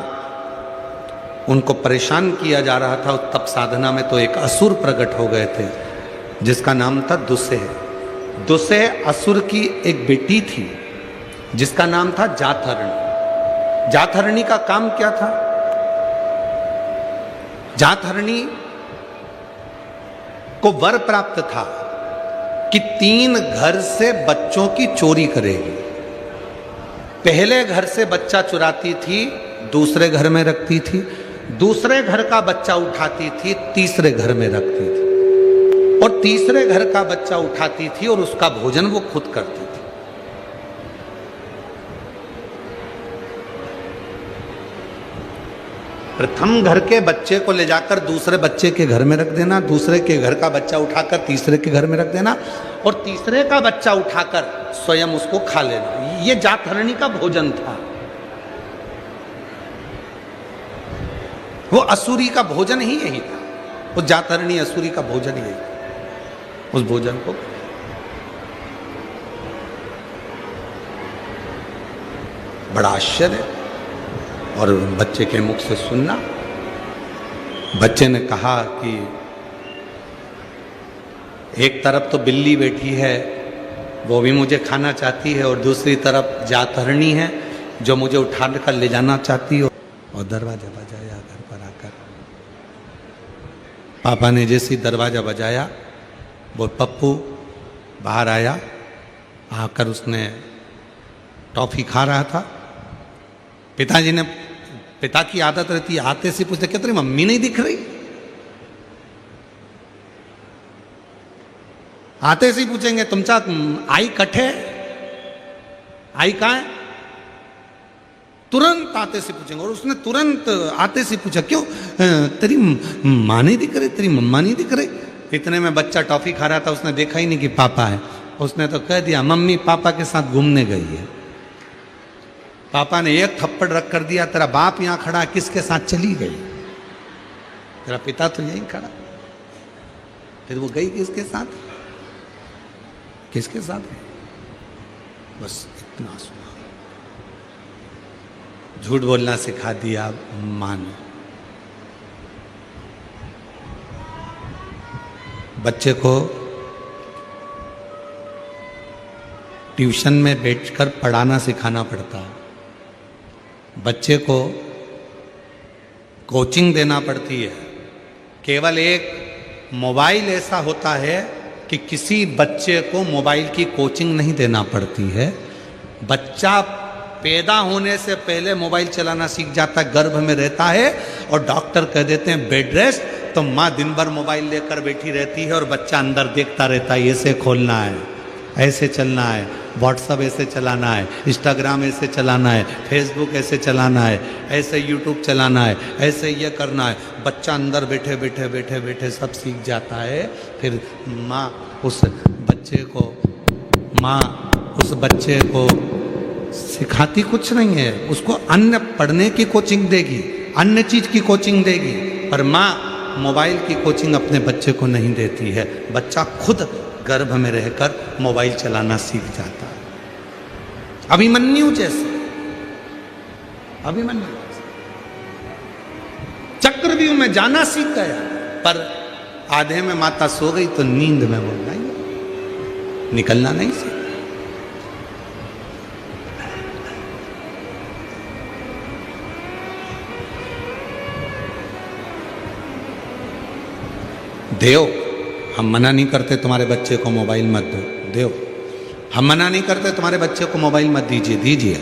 उनको परेशान किया जा रहा था उस तप साधना में, तो एक असुर प्रकट हो गए थे जिसका नाम था दुस्सह। दुस्सह असुर की एक बेटी थी जिसका नाम था जातहरणी। जातहरणी का काम क्या था? जातहरणी को वर प्राप्त था कि 3 घर से बच्चों की चोरी करेगी। पहले घर से बच्चा चुराती थी, दूसरे घर में रखती थी, दूसरे घर का बच्चा उठाती थी, तीसरे घर में रखती थी, और तीसरे घर का बच्चा उठाती थी और उसका भोजन वो खुद करती थी। प्रथम घर के बच्चे को ले जाकर दूसरे बच्चे के घर में रख देना, दूसरे के घर का बच्चा उठाकर तीसरे के घर में रख देना, और तीसरे का बच्चा उठाकर स्वयं उसको खा लेना। ये जातहरणी का भोजन था। वो असुरी का भोजन ही यही था। वो जातहरणी असुरी का भोजन यही था। उस भोजन को बड़ा आश्चर्य और बच्चे के मुख से सुनना। बच्चे ने कहा कि एक तरफ तो बिल्ली बैठी है, वो भी मुझे खाना चाहती है, और दूसरी तरफ जातहरणी है जो मुझे उठा कर ले जाना चाहती है। और दरवाजा बजाया घर पर आकर। पापा ने जैसे दरवाजा बजाया, वो पप्पू बाहर आया। आकर उसने टॉफी खा रहा था। पिताजी ने, पिता की आदत रहती है आते से पूछते, क्या तेरी मम्मी नहीं दिख रही? आते से ही पूछेंगे, तुमचा आई कठे, आई कहाँ है? तुरंत आते से पूछेंगे। और उसने तुरंत आते से पूछा, क्यों तेरी माँ नहीं दिख रही, तेरी मम्मा नहीं दिख रही? इतने में बच्चा टॉफी खा रहा था, उसने देखा ही नहीं कि पापा है। उसने तो कह दिया, मम्मी पापा के साथ घूमने गई है। पापा ने एक थप्पड़ रख कर दिया, तेरा बाप यहां खड़ा, किसके साथ चली गई? तेरा पिता तो यहीं खड़ा। फिर वो गई किसके साथ? किसके साथ? बस इतना सुना। झूठ बोलना सिखा दिया मां ने। बच्चे को ट्यूशन में बैठकर पढ़ाना सिखाना पड़ता है। बच्चे को कोचिंग देना पड़ती है। केवल एक मोबाइल ऐसा होता है कि किसी बच्चे को मोबाइल की कोचिंग नहीं देना पड़ती है। बच्चा पैदा होने से पहले मोबाइल चलाना सीख जाता है, गर्भ में रहता है, और डॉक्टर कह देते हैं बेड रेस्ट, तो माँ दिन भर मोबाइल लेकर बैठी रहती है और बच्चा अंदर देखता रहता है, ऐसे खोलना है, ऐसे चलना है, व्हाट्सअप ऐसे चलाना है, इंस्टाग्राम ऐसे चलाना है, फेसबुक ऐसे चलाना है, ऐसे यूट्यूब चलाना है, ऐसे ये करना है। बच्चा अंदर बैठे बैठे बैठे बैठे सब सीख जाता है। फिर माँ उस बच्चे को सिखाती कुछ नहीं है, उसको अन्य पढ़ने की कोचिंग देगी, अन्य चीज की कोचिंग देगी, पर माँ मोबाइल की कोचिंग अपने बच्चे को नहीं देती है। बच्चा खुद गर्भ में रहकर मोबाइल चलाना सीख जाता है। अभिमन्यु जैसे, अभिमन्यु चक्रव्यूह में जाना सीख गया, पर आधे में माता सो गई तो नींद में वो नहीं, निकलना नहीं सीख। देव, हम मना नहीं करते तुम्हारे बच्चे को मोबाइल मत दो, देव। हम मना नहीं करते तुम्हारे बच्चे को मोबाइल मत दीजिए, दीजिए,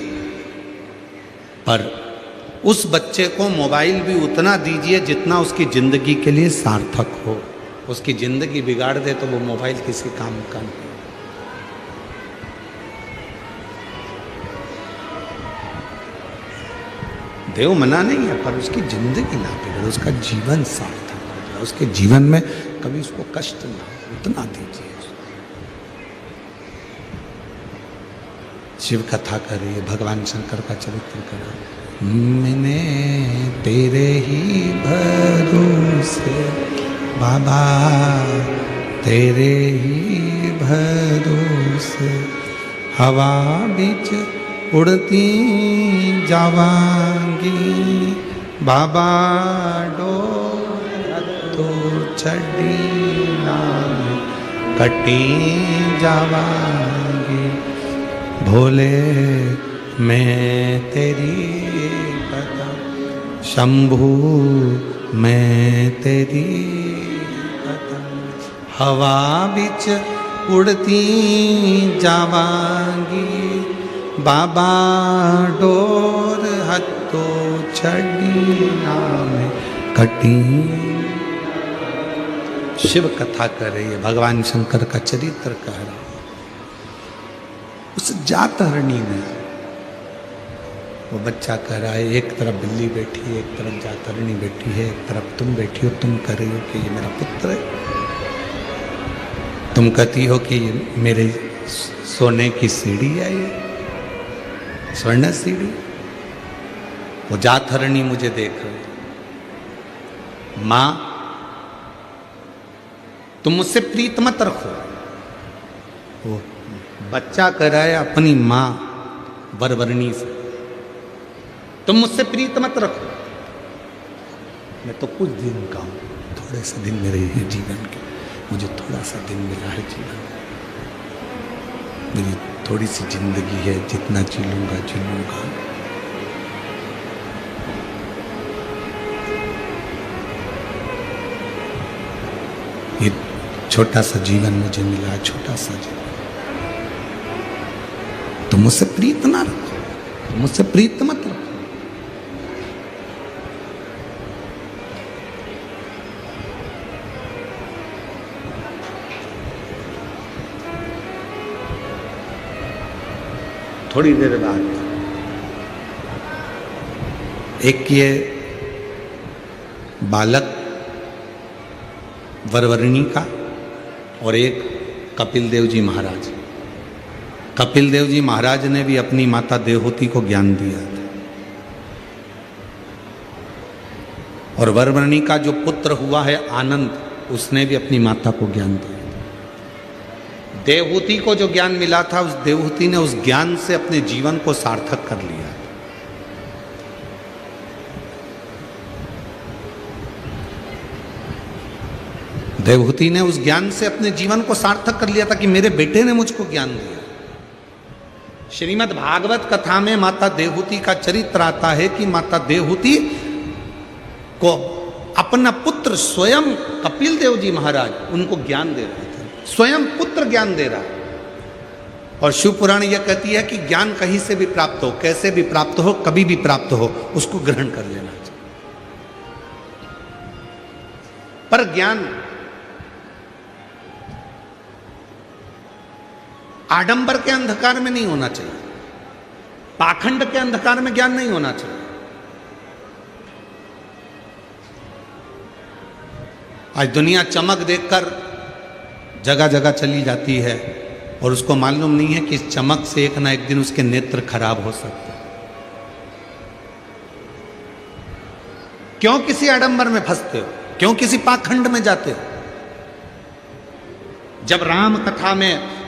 पर उस बच्चे को मोबाइल भी उतना दीजिए जितना उसकी जिंदगी के लिए सार्थक हो। उसकी जिंदगी बिगाड़ दे तो वो मोबाइल किसी काम का नहीं। देव मना नहीं है, पर उसकी जिंदगी ना बिगड़े, उसका जीवन सार्थक हो जाए, उसके जीवन में कभी उसको कष्ट ना हो, उतना दीजिए। शिव कथा करिए, भगवान शंकर का चरित्र करिए। मैंने तेरे ही भरोसे बाबा, तेरे ही भरोसे हवा बीच उड़ती जावांगी बाबा, डोर तो छड़ी नाम कटी जावांगी। भोले मैं तेरी कदम, शंभू मैं तेरी कदम, हवा बिच उड़ती जावांगी बाबा, डोर हत्तो छड़ी नाम कटी। शिव कथा कर रही है, भगवान शंकर का चरित्र कह रहा है। उस जातहरणी में वो बच्चा कह रहा है, एक तरफ बिल्ली बैठी है, एक तरफ जातहरणी बैठी है, एक तरफ तुम बैठी हो, तुम कह रही हो कि ये मेरा पुत्र है, तुम कहती हो कि ये मेरे सोने की सीढ़ी है, ये स्वर्ण सीढ़ी। वो जातहरणी मुझे देख रही, मां तुम मुझसे प्रीत मत रखो। वो बच्चा कह रहा है अपनी मां वरवरणी से, तुम मुझसे प्रीत मत रखो, मैं तो कुछ दिन का हूं, थोड़े से दिन मेरे हैं जीवन के, मुझे थोड़ा सा दिन मिला है जीवन, मेरी थोड़ी सी जिंदगी है, जितना जी लूंगा जी लूंगा। ये छोटा सा जीवन मुझे मिला, छोटा सा जीवन, तुम मुझसे प्रीत ना रखो, तुम मुझसे प्रीत मत रखो। थोड़ी देर बाद एक ये बालक वरवरणी का और एक कपिल देव जी महाराज। कपिल देव जी महाराज ने भी अपनी माता देवहूति को ज्ञान दिया था, और वरवरणी का जो पुत्र हुआ है आनंद, उसने भी अपनी माता को ज्ञान दिया। देवहूति को जो ज्ञान मिला था, उस देवहूति ने उस ज्ञान से अपने जीवन को सार्थक कर लिया। देवहूति ने उस ज्ञान से अपने जीवन को सार्थक कर लिया था कि मेरे बेटे ने मुझको ज्ञान दिया। श्रीमद् भागवत कथा में माता देवहूति का चरित्र आता है कि माता देवहूति को अपना पुत्र स्वयं कपिल देव जी महाराज उनको ज्ञान दे रहे थे, स्वयं पुत्र ज्ञान दे रहा है। और शिव पुराण यह कहती है कि ज्ञान कहीं से भी प्राप्त हो, कैसे भी प्राप्त हो, कभी भी प्राप्त हो, उसको ग्रहण कर लेना चाहिए, पर ज्ञान आडंबर के अंधकार में नहीं होना चाहिए, पाखंड के अंधकार में ज्ञान नहीं होना चाहिए। आज दुनिया चमक देखकर जगह जगह चली जाती है और उसको मालूम नहीं है कि इस चमक से एक ना एक दिन उसके नेत्र खराब हो सकते हैं। क्यों किसी आडंबर में फंसते हो, क्यों किसी पाखंड में जाते हो? जब राम कथा में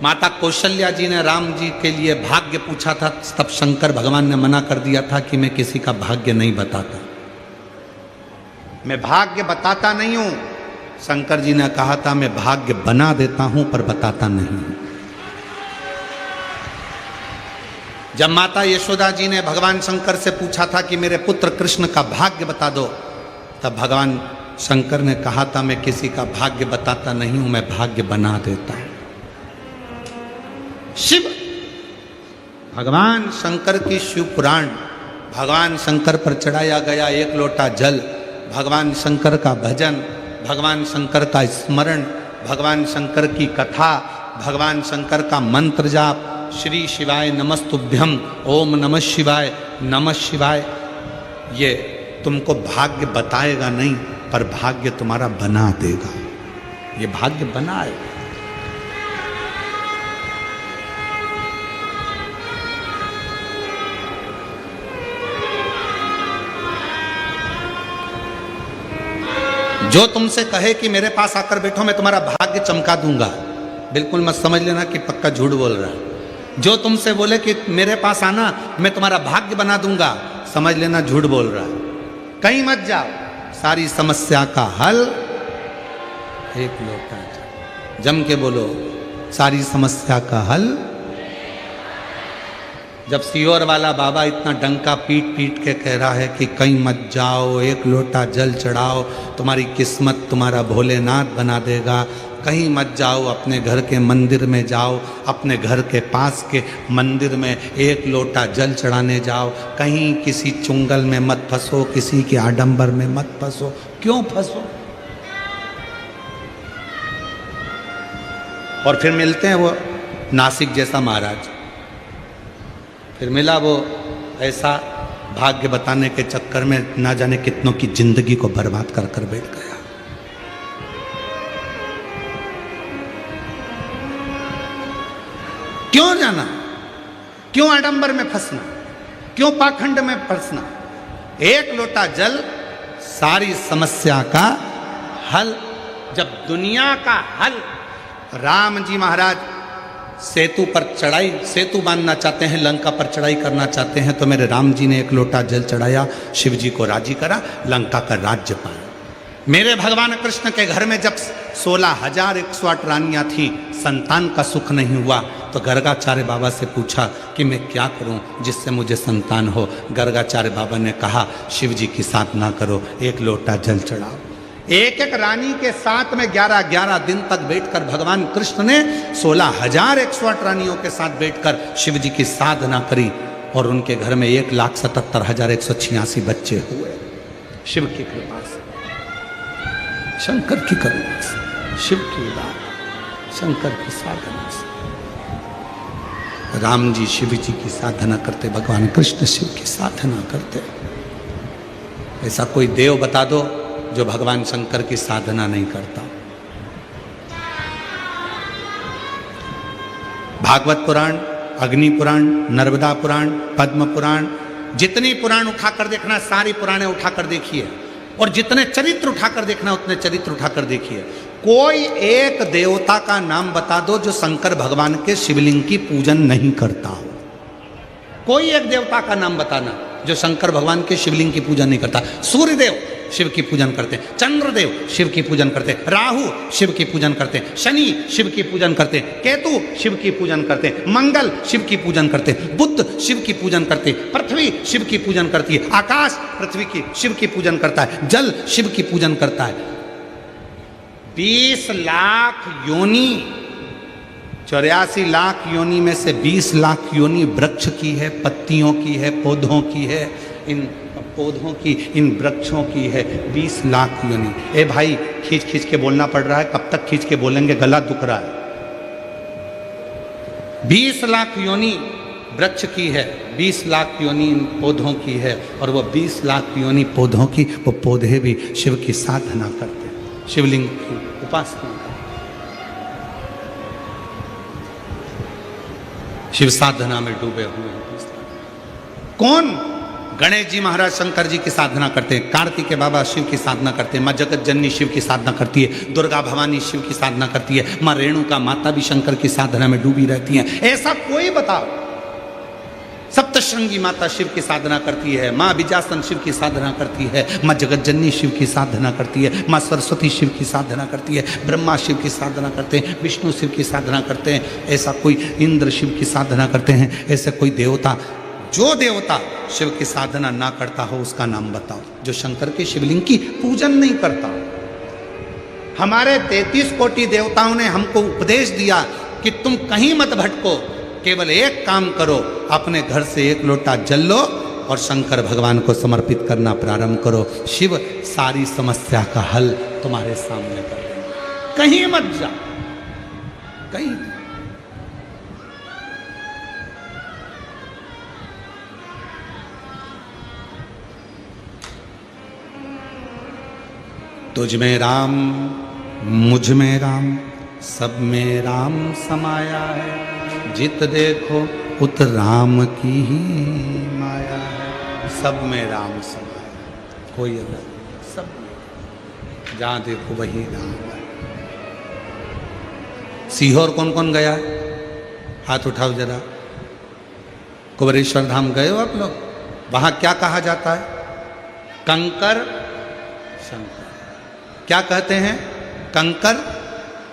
माता कौशल्या जी ने राम जी के लिए भाग्य पूछा था, तब शंकर भगवान ने मना कर दिया था कि मैं किसी का भाग्य नहीं बताता, मैं भाग्य बताता नहीं हूं। शंकर जी ने कहा था मैं भाग्य बना देता हूं पर बताता नहीं। जब माता यशोदा जी ने भगवान शंकर से पूछा था कि मेरे पुत्र कृष्ण का भाग्य बता दो, तब भगवान शंकर ने कहा था मैं किसी का भाग्य बताता नहीं हूं, मैं भाग्य बना देता हूं। शिव भगवान शंकर की शिव पुराण, भगवान शंकर पर चढ़ाया गया एक लोटा जल, भगवान शंकर का भजन, भगवान शंकर का स्मरण, भगवान शंकर की कथा, भगवान शंकर का मंत्र जाप, श्री शिवाय नमस्तुभ्यम, ओम नमः शिवाय, नमः शिवाय, ये तुमको भाग्य बताएगा नहीं पर भाग्य तुम्हारा बना देगा। ये भाग्य बनाए। जो तुमसे कहे कि मेरे पास आकर बैठो मैं तुम्हारा भाग्य चमका दूंगा, बिल्कुल मत समझ लेना कि पक्का झूठ बोल रहा है। जो तुमसे बोले कि मेरे पास आना मैं तुम्हारा भाग्य बना दूंगा, समझ लेना झूठ बोल रहा है। कहीं मत जाओ, सारी समस्या का हल एक लोटा जल। जम के बोलो, सारी समस्या का हल। जब सियोर वाला बाबा इतना डंका पीट पीट के कह रहा है कि कहीं मत जाओ, एक लोटा जल चढ़ाओ, तुम्हारी किस्मत तुम्हारा भोलेनाथ बना देगा, कहीं मत जाओ, अपने घर के मंदिर में जाओ, अपने घर के पास के मंदिर में एक लोटा जल चढ़ाने जाओ, कहीं किसी चुंगल में मत फंसो, किसी के आडंबर में मत फंसो। क्यों फंसो? और फिर मिलते हैं वो नासिक जैसा महाराज, फिर मिला वो ऐसा भाग्य बताने के चक्कर में ना जाने कितनों की जिंदगी को बर्बाद कर कर बैठ गया। क्यों जाना? क्यों आडंबर में फंसना? क्यों पाखंड में फंसना? एक लोटा जल सारी समस्या का हल। जब दुनिया का हल, राम जी महाराज सेतु पर चढ़ाई, सेतु बांधना चाहते हैं, लंका पर चढ़ाई करना चाहते हैं, तो मेरे राम जी ने एक लोटा जल चढ़ाया, शिव जी को राजी करा, लंका का राज्य पाया। मेरे भगवान कृष्ण के घर में जब 16,108 रानियां थी, संतान का सुख नहीं हुआ, तो गर्गाचार्य बाबा से पूछा कि मैं क्या करूं जिससे मुझे संतान हो। गर्गाचार्य बाबा ने कहा शिव जी की साधना करो, एक लोटा जल चढ़ाओ। एक एक रानी के साथ में 11-11 दिन तक बैठकर भगवान कृष्ण ने 16,108 रानियों के साथ बैठकर शिव जी की साधना करी, और उनके घर में 1,77,186 बच्चे हुए। शिव की कृपा से, शंकर की करुणा से, शिव की बात, शंकर की साधना से। राम जी शिव जी की साधना करते, भगवान कृष्ण शिव की साधना करते। ऐसा कोई देव बता दो जो भगवान शंकर की साधना नहीं करता। भागवत पुराण, अग्नि पुराण, नर्मदा पुराण, पद्म पुराण, जितनी पुराण उठाकर देखना सारी पुराणे उठाकर देखिए, और जितने चरित्र उठाकर देखना उतने चरित्र उठाकर देखिए। कोई एक देवता का नाम बता दो जो शंकर भगवान के शिवलिंग की पूजन नहीं करता हो। कोई एक देवता का नाम बताना जो शंकर भगवान के शिवलिंग की पूजन नहीं करता। सूर्यदेव शिव की पूजन करते, चंद्रदेव शिव की पूजन करते, राहु शिव की पूजन करते, शनि शिव की पूजन करते, केतु शिव की पूजन करते, मंगल शिव की पूजन करते, बुध शिव की पूजन करते, पृथ्वी शिव की पूजन करती है, आकाश पृथ्वी की शिव की पूजन करता है, जल शिव की पूजन करता है। 20 लाख योनि, 84 लाख योनि में से 20 लाख योनि वृक्ष की है, पत्तियों की है, पौधों की है, इन पौधों की, इन वृक्षों की है 20 लाख योनि। ए भाई, खींच खींच के बोलना पड़ रहा है, कब तक खींच के बोलेंगे, गला दुख रहा है। 20 लाख योनि वृक्ष की है, 20 लाख योनि इन पौधों की है, और वो 20 लाख योनि पौधों की, वो पौधे भी शिव की साधना करते हैं, शिवलिंग की उपासना करते, शिव साधना में डूबे हुए हैं। कौन? गणेश जी महाराज शंकर जी की साधना करते हैं, कार्तिकेय बाबा शिव की साधना करते हैं, माँ जगत जननी शिव की साधना करती है, दुर्गा भवानी शिव की साधना करती है, माँ रेणुका माता भी शंकर की साधना में डूबी रहती हैं। ऐसा कोई बताओ। सप्तशृंगी माता शिव की साधना करती है, माँ विजासन शिव की साधना करती है, माँ जगत जननी शिव की साधना करती है, माँ सरस्वती शिव की साधना करती है, ब्रह्मा शिव की साधना करते हैं, विष्णु शिव की साधना करते हैं। ऐसा कोई इंद्र शिव की साधना करते हैं। ऐसे कोई देवता, जो देवता शिव की साधना ना करता हो उसका नाम बताओ, जो शंकर के शिवलिंग की पूजन नहीं करता। हमारे 33 कोटि देवताओं ने हमको उपदेश दिया कि तुम कहीं मत भटको, केवल एक काम करो, अपने घर से एक लोटा जल लो और शंकर भगवान को समर्पित करना प्रारंभ करो। शिव सारी समस्या का हल तुम्हारे सामने कर देंगे। कहीं मत जाओ, कहीं। तुझ में राम, मुझ में राम, सब में राम समाया है। जित देखो उत राम की ही माया है। सब में राम समाया, कोई अलग, सब में जहाँ देखो वही राम है। सीहोर कौन कौन गया? हाथ उठाओ जरा। कुबेरेश्वर धाम गए हो आप लोग? वहां क्या कहा जाता है? कंकर शंकर। क्या कहते हैं? कंकर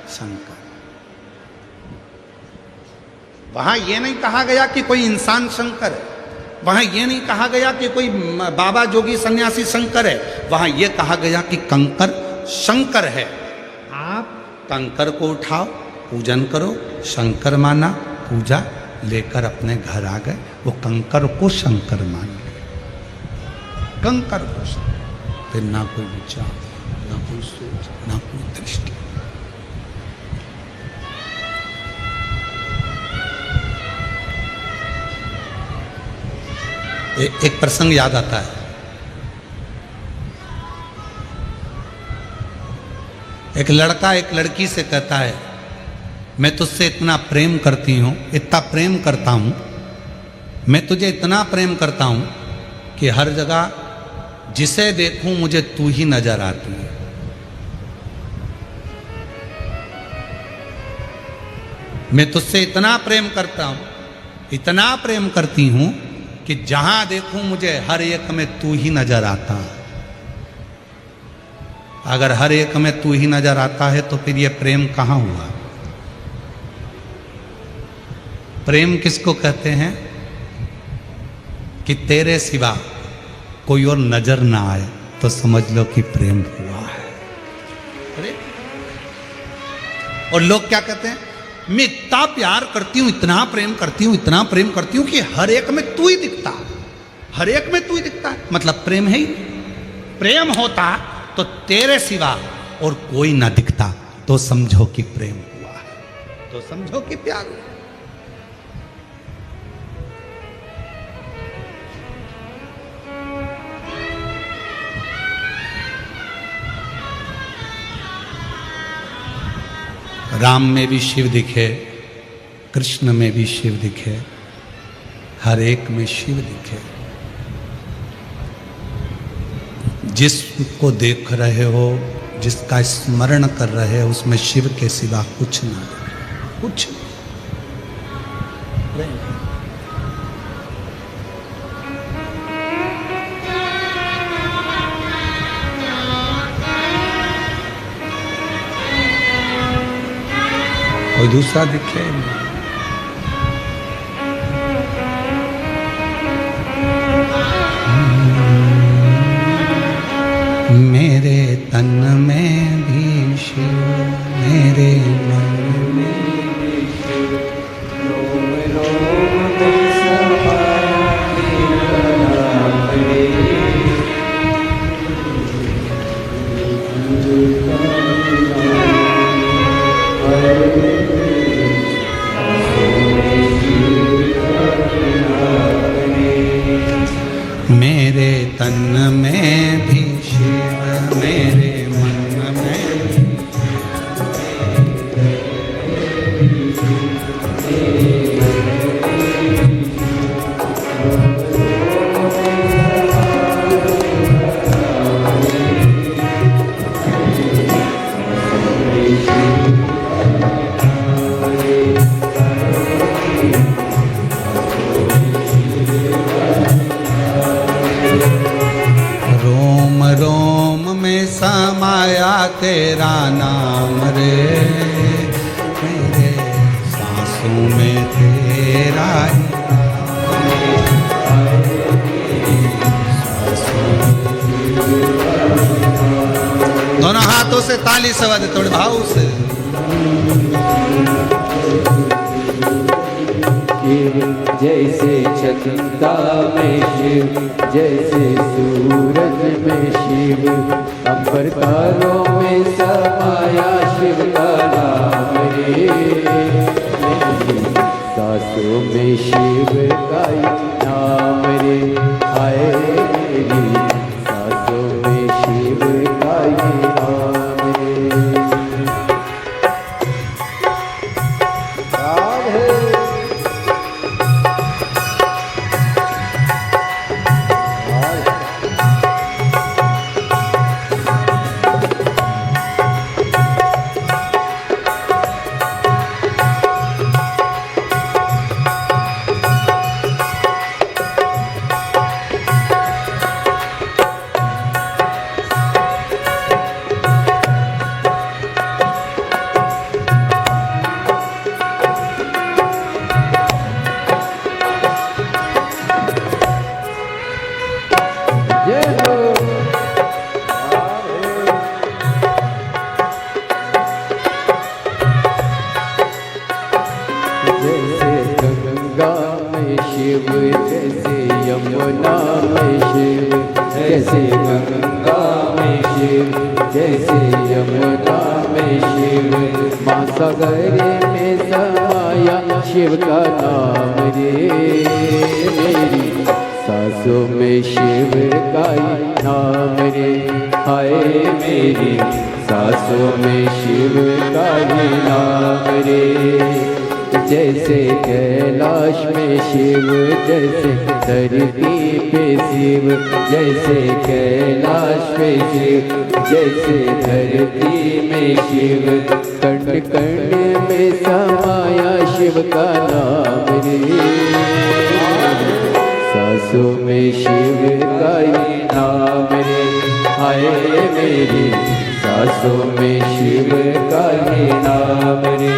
शंकर। वहां यह नहीं कहा गया कि कोई इंसान शंकर है, वहां यह नहीं कहा गया कि कोई बाबा जोगी सन्यासी शंकर है, वहां यह कहा गया कि कंकर शंकर है। आप कंकर को उठाओ, पूजन करो, शंकर माना, पूजा लेकर अपने घर आ गए। वो कंकर को शंकर मान गए, कंकर को शंकर। फिर ना कोई विचार, ना कोई सोच, ना कोई दृष्टि। एक प्रसंग याद आता है। एक लड़का एक लड़की से कहता है, मैं तुझसे इतना प्रेम करती हूं, इतना प्रेम करता हूं, मैं तुझे इतना प्रेम करता हूं कि हर जगह जिसे देखूं मुझे तू ही नजर आती है। मैं तुझसे इतना प्रेम करता हूं, इतना प्रेम करती हूं कि जहां देखूं मुझे हर एक में तू ही नजर आता है। अगर हर एक में तू ही नजर आता है तो फिर ये प्रेम कहां हुआ? प्रेम किसको कहते हैं? कि तेरे सिवा कोई और नजर ना आए तो समझ लो कि प्रेम हुआ है। अरे और लोग क्या कहते हैं? मैं इतना प्यार करती हूं, इतना प्रेम करती हूं, इतना प्रेम करती हूं कि हर एक में तू ही दिखता, हर एक में तू ही दिखता है। मतलब प्रेम है ही। प्रेम होता तो तेरे सिवा और कोई ना दिखता तो समझो कि प्रेम हुआ है, तो समझो कि प्यार हुआ। राम में भी शिव दिखे, कृष्ण में भी शिव दिखे, हर एक में शिव दिखे। जिसको देख रहे हो, जिसका स्मरण कर रहे हो, उसमें शिव के सिवा कुछ ना दिखे, कुछ नहीं। कोई दूसरा दिखे नहीं। मेरे तन में भी शिव, मेरे मन में भी शिव, रोम रोम समाया तेरा मेरे तन में भी शिव, मेरे मन में समाया तेरा नाम रे, मेरे सांसों में तेरा ही। दोनों हाथों से से ताली सवा दे थोड़े भाव से। शिव जैसे चंदा में शिव, जैसे सूरज में शिव, अंबर तारों में समाया शिव का नाम रे। सांसों में शिव का नाम रे, आए मेरी सांसों में शिव का नाम रे। जैसे गंगा में शिव, जैसे यमुना में शिव, माँ सागर में समाया शिव का नाम रे। मेरी सांसों में शिव का नाम रे, हाय मेरी सांसों में शिव का नाम रे। जैसे कैलाश में शिव, जैसे धरती पे शिव, जैसे कैलाश पे शिव, जैसे धरती में शिव, कण कण में समाया शिव का नाम रे। सांसों में शिव का नाम रे, हाय मेरी सांसों में शिव का नाम रे।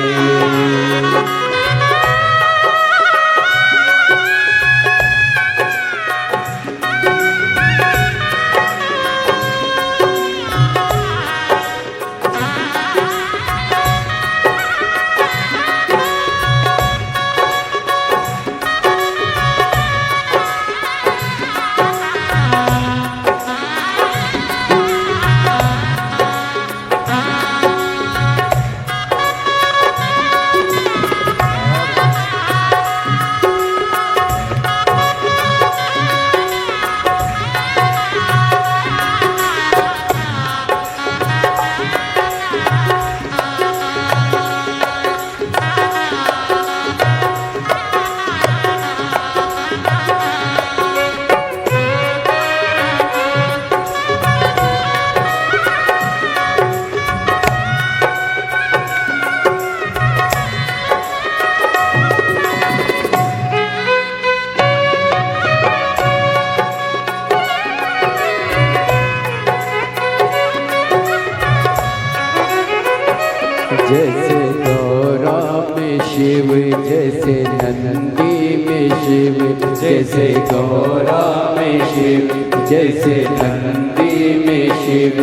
जैसे गौरा में शिव, जैसे नंदी में शिव, जैसे गौरा में शिव, जैसे नंदी में शिव,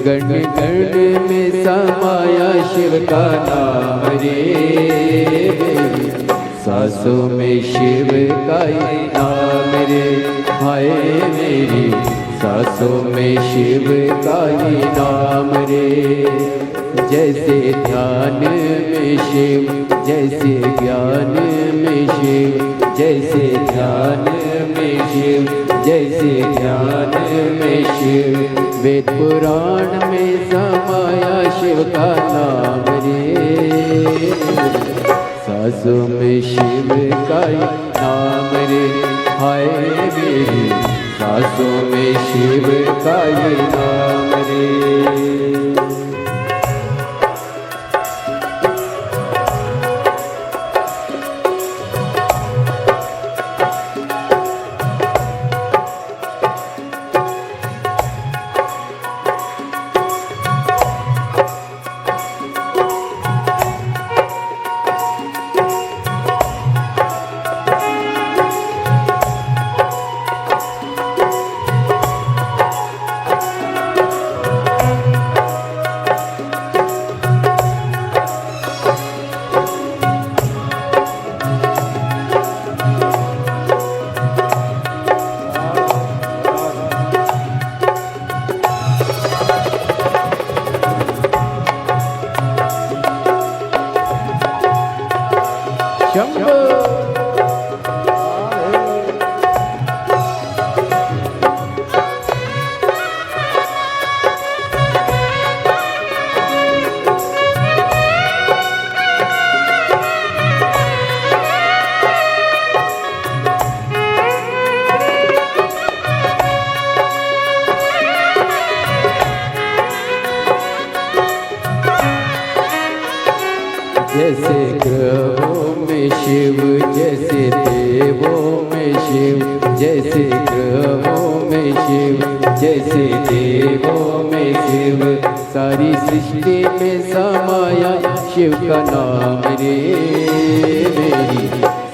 गण गण में समाया शिव का नाम रे। सांसों में शिव का नाम रे, हाय मेरी सांसों में शिव का नाम रे। जैसे ध्यान में शिव, जैसे ज्ञान में शिव, जैसे ध्यान में शिव, जैसे ज्ञान में शिव, वेद पुराण में समाया शिव का नाम रे। सांसों में शिव का नाम रे, हाय मेरी सांसों में शिव का नाम रे। शंभो जैसे ग्रहों में शिव, जैसे देवों में शिव, जैसे ग्रहों में शिव, जैसे देवों में शिव, सारी सृष्टि में समाया शिव का नाम रे। मेरी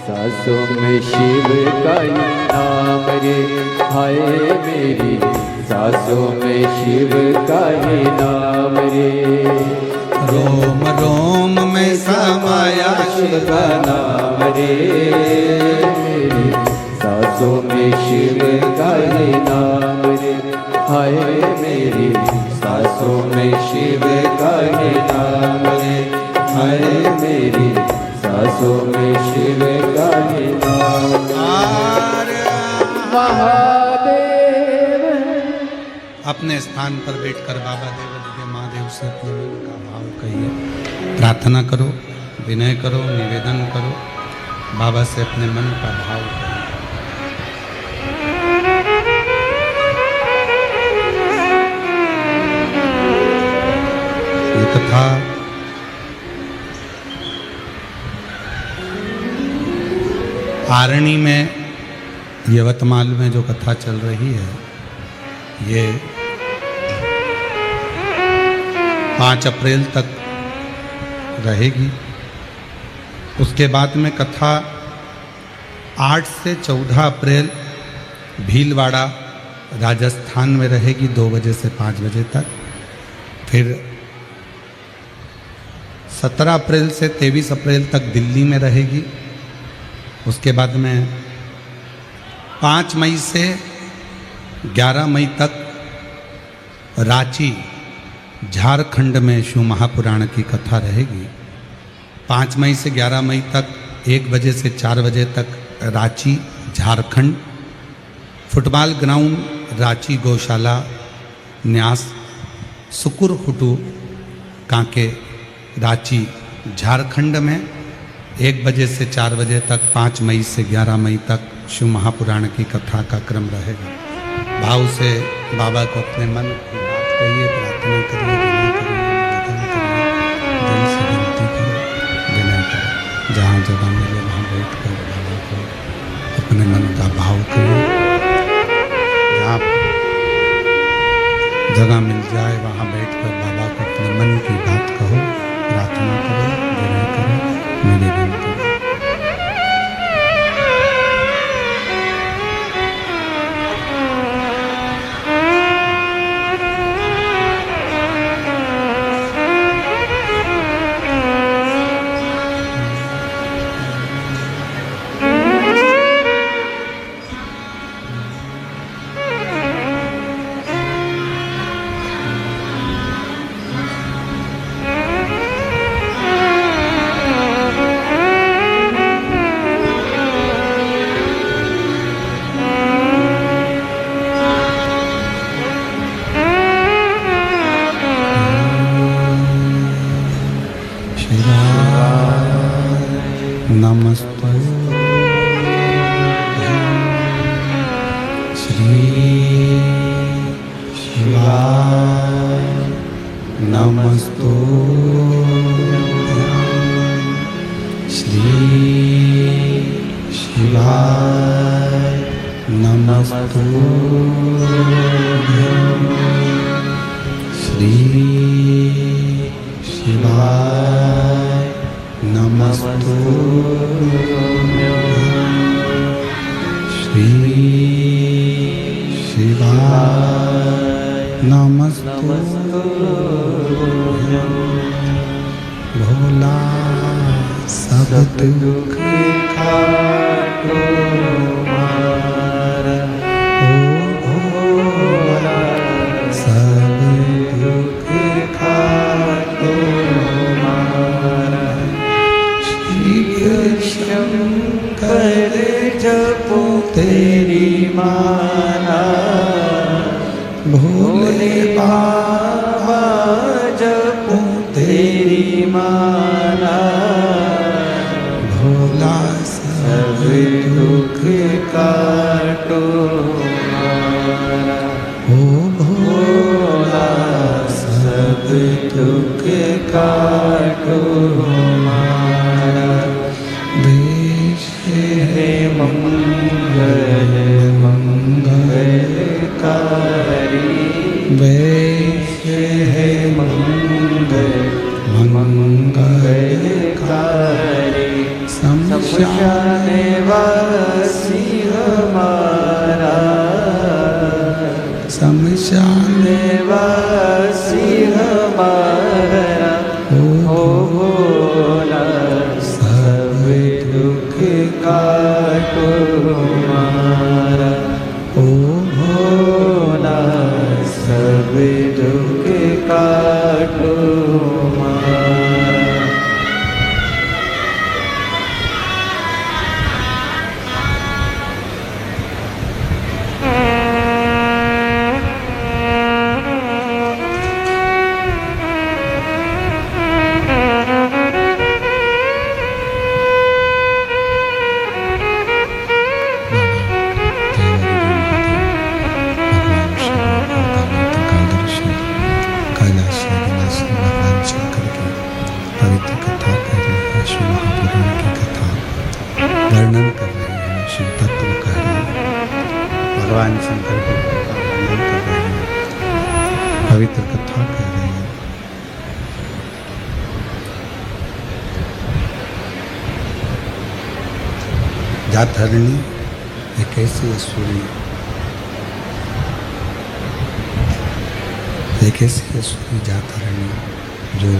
सांसों में शिव का ही नाम रे, हाय मेरी सांसों में शिव का ही नाम रे। रोम रोम में समाया शिव का नाम रे, मेरी सांसों में शिव का ही नाम रे, हाय मेरी सांसों में शिव का ही नाम रे, हाय मेरी सांसों में शिव का ही नाम। महादेव अपने स्थान पर बैठकर बाबा देव महादेव से अपने मन का भाव कहिए, प्रार्थना करो, विनय करो, निवेदन करो, बाबा से अपने मन का भाव कहिए। ये कथा आरणी में, यवतमाल में जो कथा चल रही है, ये 5 अप्रैल तक रहेगी। उसके बाद में कथा 8 से 14 अप्रैल भीलवाड़ा राजस्थान में रहेगी 2 बजे से 5 बजे तक। फिर 17 अप्रैल से 23 अप्रैल तक दिल्ली में रहेगी। उसके बाद में 5 मई से 11 मई तक रांची झारखंड में शिव महापुराण की कथा रहेगी। 5 मई से 11 मई तक 1 बजे से 4 बजे तक रांची झारखंड। फुटबॉल ग्राउंड रांची गौशाला न्यास सुकुरहुटू कांके रांची झारखंड में 1 बजे से 4 बजे तक 5 मई से 11 मई तक शिव महापुराण की कथा का क्रम रहेगा। भाव से बाबा को अपने मन की बात कहिए, प्रार्थना करिए, विनय करिए, निवेदन करिए, दिल से विनती करो, विनय करो। जहाँ जगह मिले वहाँ बैठ कर बाबा को अपने मन का भाव करिए। जहाँ जगह मिल जाए वहाँ बैठ कर बाबा को अपने मन की बात कहो, प्रार्थना करो, विनय करो, निवेदन करो। नमस्ते श्री शिवाय, नमस्तो श्री शिवाय, नमस्तो श्री शिवाय, नमस्तो श्री शिवाय, नमस्तो भोला सब दुख काटो मारा, ओ भोला सब दुख काटो मारा। शंकर जपो तेरी माला, भोले बाबा जपो तेरी माला, भोला सब दुख काटो हमारा, ओ भोला सब दुख काटो हमारा। देश है मंगल मंगलकारी, देश है मंगल मंगलकारी, शमशान वासी हमारा, शमशान वासी हमारा, ओ भोला सब दुख काटो हमारा, ओ भोला सब दुख काटो हमारा। वर्णन कर रहे हैं, शिव तत्व कह रहे हैं, भगवान शंकर की कथा वर्णन कर रहे हैं, पवित्र कथा कह रहे हैं। जातहरणी एक ऐसी असुरी, एक ऐसी असुरी जातहरणी जो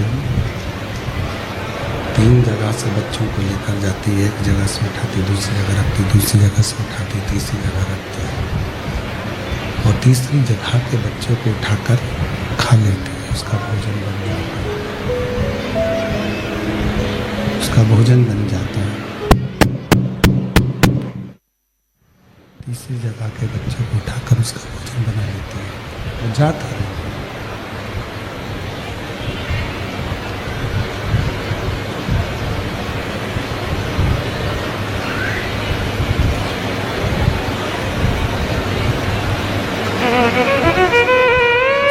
3 जगह से बच्चों को लेकर जाती है। एक जगह से उठाती, दूसरी जगह रखती, दूसरी जगह से उठाती, तीसरी जगह रखती है, और तीसरी जगह के बच्चों को उठाकर खा लेती है। उसका भोजन बन जाता है, उसका भोजन बन जाता है। तीसरी जगह के बच्चों को उठाकर उसका भोजन बना लेती है। वो जाता है।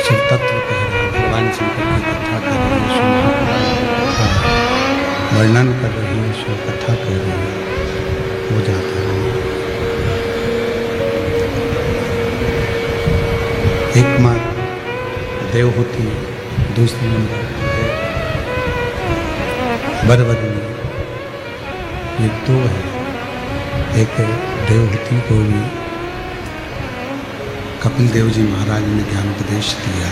शिव तत्व कह रहे हैं, भगवान शंकर की कथा कर रही है, शिव वर्णन कर रही है, शिव कथा कर रही है। हो जाता है। एक माँ देव होती है, दूसरी नंबर बरबरनी, ये 2 है। एक देव होती को भी कपिल देव जी महाराज ने ज्ञान उपदेश दिया।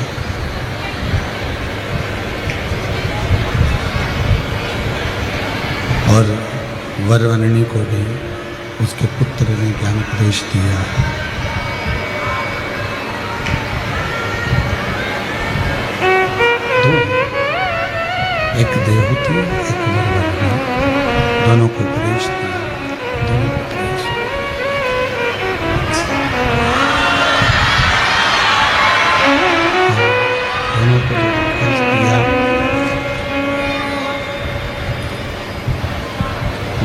और वरवर्णी को भी उसके पुत्र ने ज्ञान उपदेश दिया। एक देवहूति, एक वरवर्णी, दोनों को उपदेश दिया। दोनों को उपदेश दिया।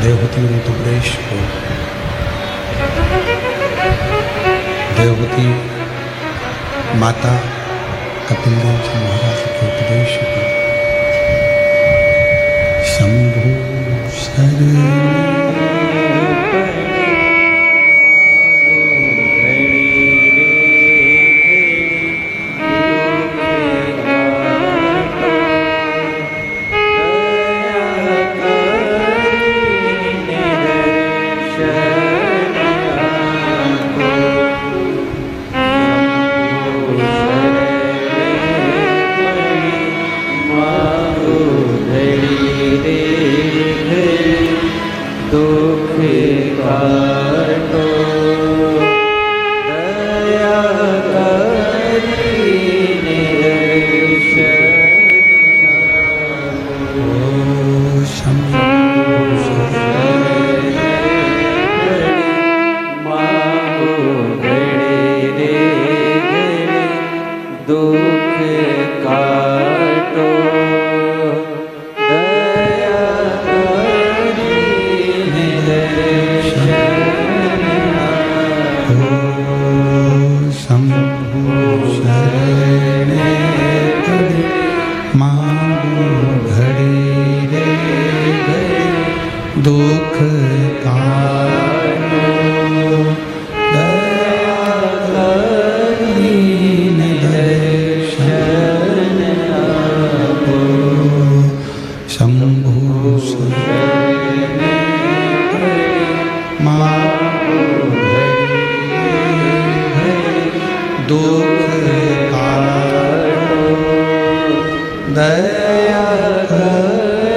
देवहूति ऋतुप्रेश को, देवहूति माता कपिल देव जी महाराज के उपदेश को शंभु शरण शंभु काटो, दया दीन दर्शन आपो, शंभु दुख काटो, दया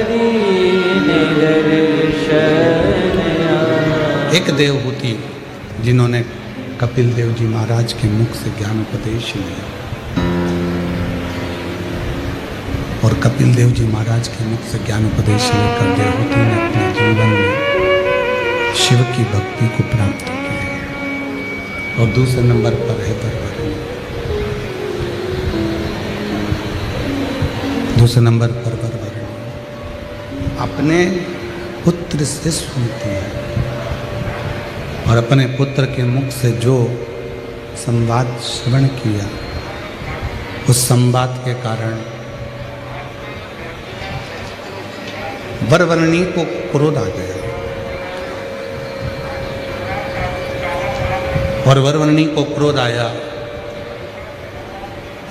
दीन दर्शन आपो। एक देवहूति जिन्होंने कपिल देव जी महाराज के मुख से ज्ञान उपदेश लिया, और कपिल देव जी महाराज के मुख से ज्ञान उपदेश लेकर देवहूति ने अपने जीवन में शिव की भक्ति को प्राप्त किया। और दूसरे नंबर पर है बरबरनी। दूसरे नंबर पर बरबरनी अपने पुत्र से सुनती है, और अपने पुत्र के मुख से जो संवाद श्रवण किया, उस संवाद के कारण बरबरनी को क्रोध आ गया, और बरबरनी को क्रोध आया।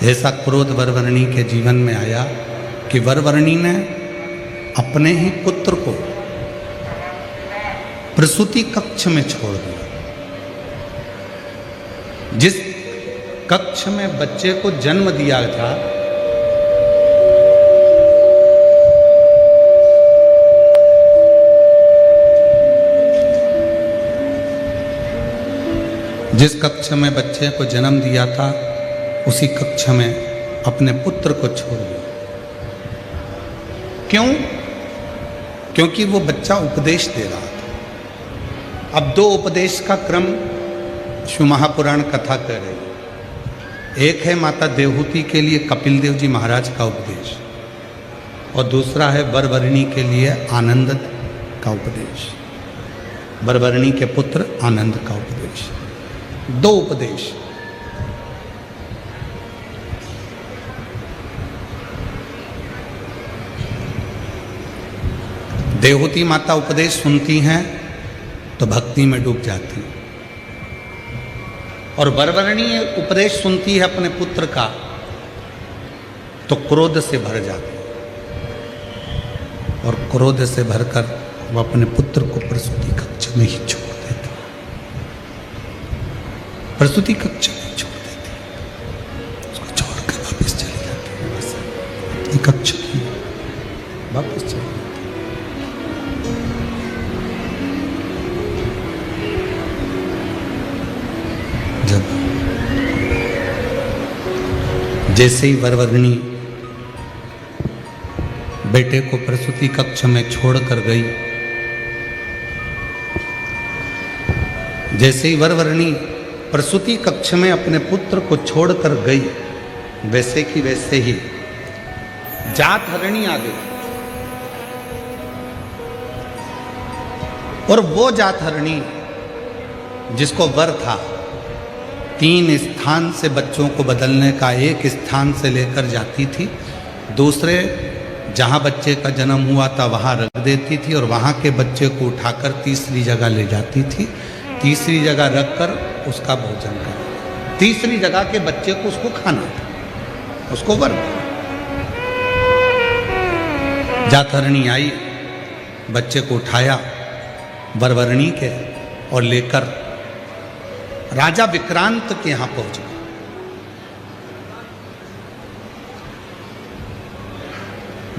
ऐसा क्रोध बरबरनी के जीवन में आया कि बरबरनी ने अपने ही पुत्र को प्रसूति कक्ष में छोड़ दिया। जिस कक्ष में बच्चे को जन्म दिया था, जिस कक्ष में बच्चे को जन्म दिया था, उसी कक्ष में अपने पुत्र को छोड़ दिया। क्यों? क्योंकि वो बच्चा उपदेश दे रहा था। अब दो उपदेश का क्रम शिव महापुराण कथा कह रही है। एक है माता देवहूति के लिए कपिल देव जी महाराज का उपदेश, और दूसरा है बरबरनी के लिए आनंद का उपदेश, बरबरनी के पुत्र आनंद का उपदेश। दो उपदेश। देवहूति माता उपदेश सुनती हैं तो भक्ति में डूब जाती हैं, और बरबरनी उपदेश सुनती है अपने पुत्र का तो क्रोध से भर जाती है, और क्रोध से भरकर वो अपने पुत्र को प्रसूति कक्ष में ही छोड़ देती, प्रसूति कक्ष में छोड़ देती, उसको छोड़कर वापस चली जाती है, बस अपनी कक्ष की वापस चली जाती। जब जैसे ही बरबरनी बेटे को प्रसूति कक्ष में छोड़कर गई, जैसे ही बरबरनी प्रसूति कक्ष में अपने पुत्र को छोड़कर गई, वैसे की वैसे ही जात हरणी आ गई, और वो जात हरणी जिसको वर था 3 स्थान से बच्चों को बदलने का, एक स्थान से लेकर जाती थी, दूसरे जहाँ बच्चे का जन्म हुआ था वहाँ रख देती थी, और वहाँ के बच्चे को उठाकर तीसरी जगह ले जाती थी, तीसरी जगह रखकर उसका भोजन करना, तीसरी जगह के बच्चे को उसको खाना था, उसको वर। जातरणी आई, बच्चे को उठाया बरबरनी के और लेकर राजा विक्रांत के यहां पहुंच गए।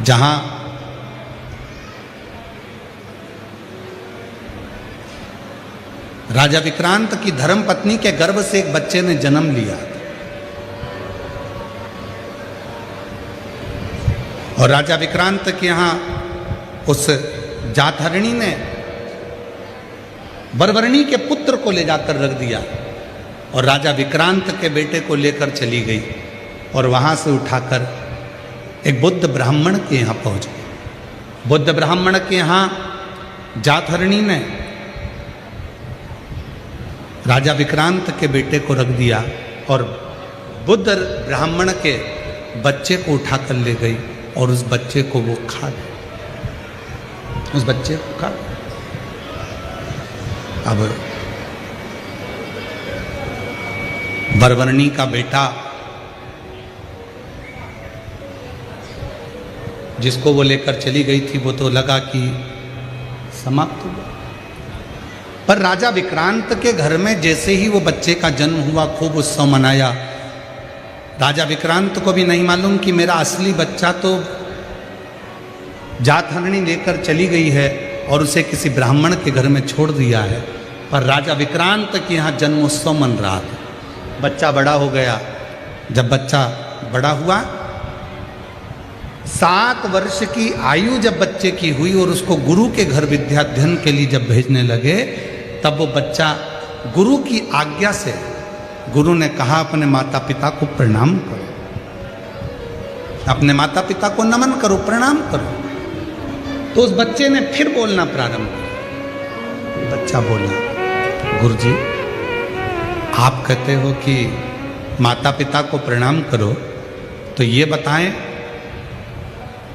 जहां राजा विक्रांत की धर्मपत्नी के गर्भ से एक बच्चे ने जन्म लिया, और राजा विक्रांत के यहां उस जातहरणी ने बरबरनी के पुत्र को ले जाकर रख दिया, और राजा विक्रांत के बेटे को लेकर चली गई, और वहां से उठाकर एक बुद्ध ब्राह्मण के यहाँ पहुंच गई। बुद्ध ब्राह्मण के यहाँ जातहरणी ने राजा विक्रांत के बेटे को रख दिया, और बुद्ध ब्राह्मण के बच्चे को उठाकर ले गई, और उस बच्चे को वो खा गई, उस बच्चे को खा गई। अब बरवर्णी का बेटा जिसको वो लेकर चली गई थी वो तो लगा कि समाप्त हुआ, पर राजा विक्रांत के घर में जैसे ही वो बच्चे का जन्म हुआ खूब उत्सव मनाया। राजा विक्रांत को भी नहीं मालूम कि मेरा असली बच्चा तो जातहरणी लेकर चली गई है और उसे किसी ब्राह्मण के घर में छोड़ दिया है, पर राजा विक्रांत के यहाँ जन्मोत्सव मन रहा था। बच्चा बड़ा हो गया। जब बच्चा बड़ा हुआ, 7 वर्ष की आयु जब बच्चे की हुई और उसको गुरु के घर विद्याध्ययन के लिए जब भेजने लगे, तब वो बच्चा गुरु की आज्ञा से, गुरु ने कहा अपने माता पिता को प्रणाम करो, अपने माता पिता को नमन करो, प्रणाम करो। तो उस बच्चे ने फिर बोलना प्रारंभ किया। बच्चा बोला, गुरुजी आप कहते हो कि माता पिता को प्रणाम करो, तो ये बताएं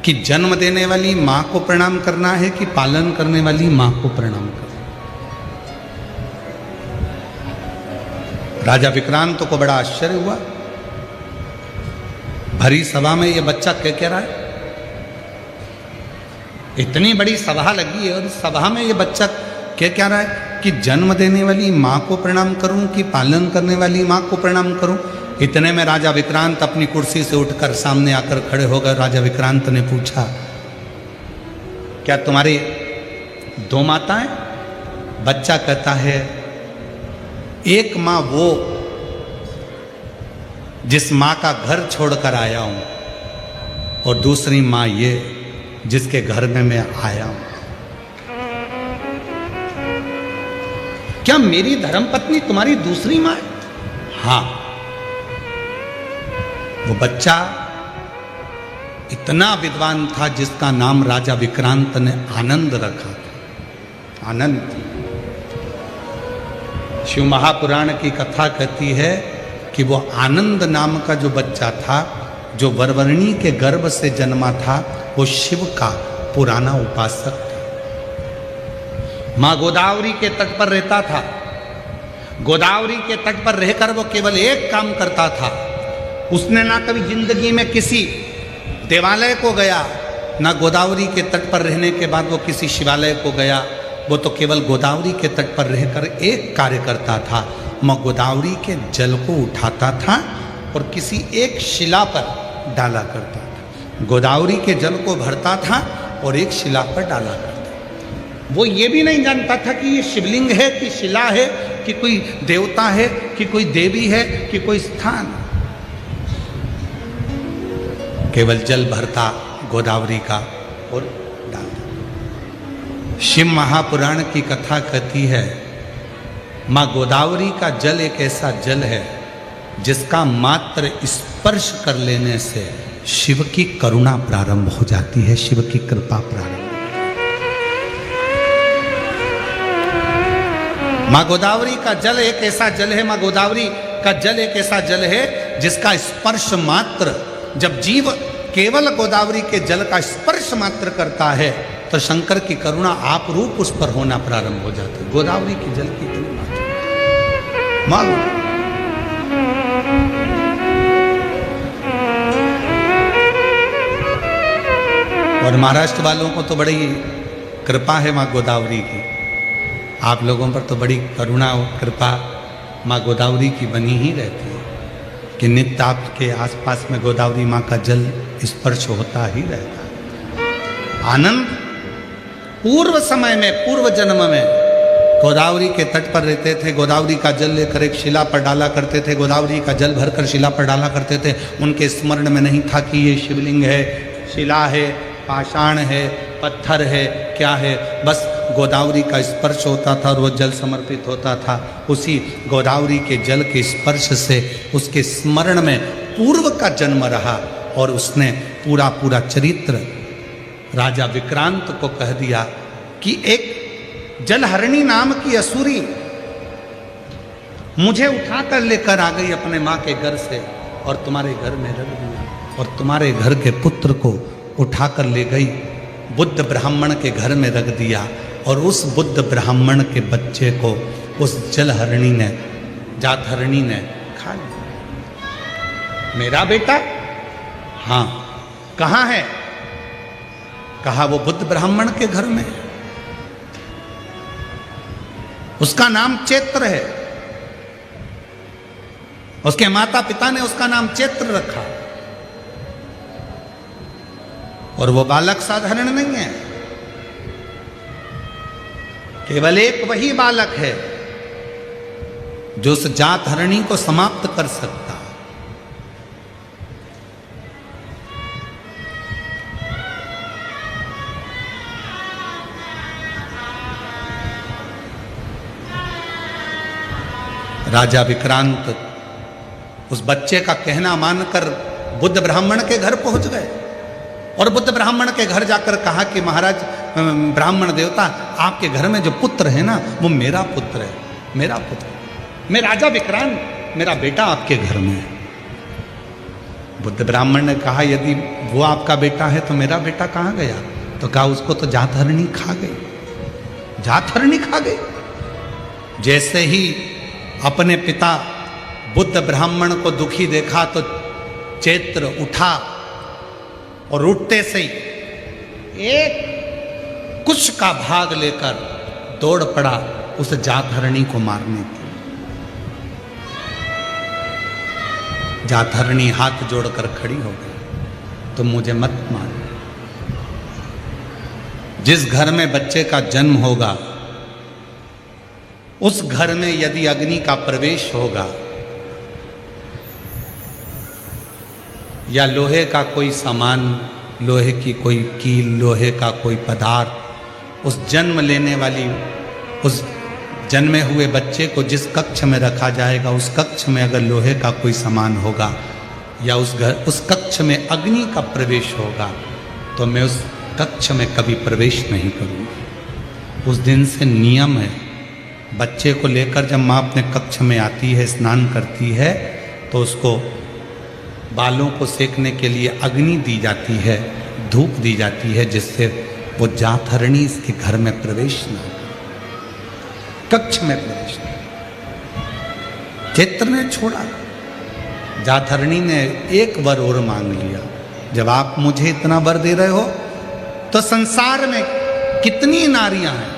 कि जन्म देने वाली माँ को प्रणाम करना है कि पालन करने वाली माँ को प्रणाम करना? राजा विक्रांत को बड़ा आश्चर्य हुआ। भरी सभा में ये बच्चा कह रहा है, इतनी बड़ी सभा लगी है और इस सभा में ये बच्चा क्या रहा है कि जन्म देने वाली माँ को प्रणाम करूं कि पालन करने वाली माँ को प्रणाम करूं? इतने में राजा विक्रांत अपनी कुर्सी से उठकर सामने आकर खड़े हो गए। राजा विक्रांत ने पूछा, क्या तुम्हारी 2 माताएं? बच्चा कहता है, एक माँ वो जिस माँ का घर छोड़कर आया हूं और दूसरी माँ ये जिसके घर में मैं आया हूं। क्या मेरी धर्मपत्नी तुम्हारी दूसरी माँ है? हाँ। वो बच्चा इतना विद्वान था जिसका नाम राजा विक्रांत ने आनंद रखा था। आनंद। शिव महापुराण की कथा कहती है कि वो आनंद नाम का जो बच्चा था, जो बरवर्णी के गर्भ से जन्मा था, वो शिव का पुराना उपासक था। माँ गोदावरी के तट पर रहता था। गोदावरी के तट पर रहकर वो केवल एक काम करता था। उसने ना कभी जिंदगी में किसी देवालय को गया, ना गोदावरी के तट पर रहने के बाद वो किसी शिवालय को गया। वो तो केवल गोदावरी के तट पर रहकर एक कार्य करता था। माँ गोदावरी के जल को उठाता था और किसी एक शिला पर डाला करता था। गोदावरी के जल को भरता था और एक शिला पर डाला करता था। वो ये भी नहीं जानता था कि ये शिवलिंग है कि शिला है कि कोई देवता है कि कोई देवी है कि कोई स्थान। केवल जल भरता गोदावरी का और डालता। शिव महापुराण की कथा कहती है, माँ गोदावरी का जल एक ऐसा जल है जिसका मात्र स्पर्श कर लेने से शिव की करुणा प्रारंभ हो जाती है, शिव की कृपा प्रारंभ। माँ गोदावरी का जल एक ऐसा जल है, माँ गोदावरी का जल एक ऐसा जल है जिसका स्पर्श मात्र, जब जीव केवल गोदावरी के जल का स्पर्श मात्र करता है तो शंकर की करुणा आप रूप उस पर होना प्रारंभ हो जाती है। गोदावरी के जल की इतनी मालूम। और महाराष्ट्र वालों को तो बड़ी कृपा है माँ गोदावरी की। आप लोगों पर तो बड़ी करुणा और कृपा माँ गोदावरी की बनी ही रहती है कि नित्य आपके आसपास में गोदावरी माँ का जल स्पर्श होता ही रहता है। आनंद पूर्व समय में, पूर्व जन्म में गोदावरी के तट पर रहते थे। गोदावरी का जल लेकर एक शिला पर डाला करते थे। गोदावरी का जल भरकर शिला पर डाला करते थे। उनके स्मरण में नहीं था कि ये शिवलिंग है, शिला है, पाषाण है, पत्थर है, क्या है। बस गोदावरी का स्पर्श होता था और वो जल समर्पित होता था। उसी गोदावरी के जल के स्पर्श से उसके स्मरण में पूर्व का जन्म रहा और उसने पूरा पूरा चरित्र राजा विक्रांत को कह दिया कि एक जलहरणी नाम की असुरी मुझे उठाकर लेकर आ गई अपने माँ के घर से और तुम्हारे घर में रख दिया और तुम्हारे घर के पुत्र को उठाकर ले गई, बुद्ध ब्राह्मण के घर में रख दिया और उस बुद्ध ब्राह्मण के बच्चे को उस जलहरणी ने, जातहरणी ने खा लिया। मेरा बेटा? हाँ। कहाँ है? कहा वो बुद्ध ब्राह्मण के घर में है। उसका नाम चैत्र है। उसके माता पिता ने उसका नाम चैत्र रखा। और वो बालक साधारण नहीं है, केवल एक वही बालक है जो उस जात हरणी को समाप्त कर सकता। राजा विक्रांत उस बच्चे का कहना मानकर बुद्ध ब्राह्मण के घर पहुंच गए और बुद्ध ब्राह्मण के घर जाकर कहा कि महाराज ब्राह्मण देवता, आपके घर में जो पुत्र है ना, वो मेरा पुत्र है, मेरा पुत्र। मैं राजा विक्रांत, मेरा बेटा आपके घर में है। बुद्ध ब्राह्मण ने कहा यदि वो आपका बेटा है तो मेरा बेटा कहाँ गया? तो कहा उसको तो जातहरणी खा गई, जातहरणी खा गई। जैसे ही अपने पिता बुद्ध ब्राह्मण को दुखी देखा तो चैत्र उठा और उठते से ही एक कुश का भाग लेकर दौड़ पड़ा उस जातहरणी को मारने के लिए। जातहरणी हाथ जोड़कर खड़ी हो गई, तुम मुझे मत मारो। जिस घर में बच्चे का जन्म होगा उस घर में यदि अग्नि का प्रवेश होगा या लोहे का कोई सामान, लोहे की कोई कील, लोहे का कोई पदार्थ, उस जन्म लेने वाली, उस जन्मे हुए बच्चे को जिस कक्ष में रखा जाएगा उस कक्ष में अगर लोहे का कोई सामान होगा या उस कक्ष में अग्नि का प्रवेश होगा तो मैं उस कक्ष में कभी प्रवेश नहीं करूँगा। उस दिन से नियम है, बच्चे को लेकर जब माँ अपने कक्ष में आती है, स्नान करती है, तो उसको बालों को सेकने के लिए अग्नि दी जाती है, धूप दी जाती है, जिससे वो जातहरणी इसके घर में प्रवेश न हो, कक्ष में प्रवेश न। चैत्र ने छोड़ा, जातहरणी ने एक वर और मांग लिया। जब आप मुझे इतना वर दे रहे हो तो संसार में कितनी नारियां हैं,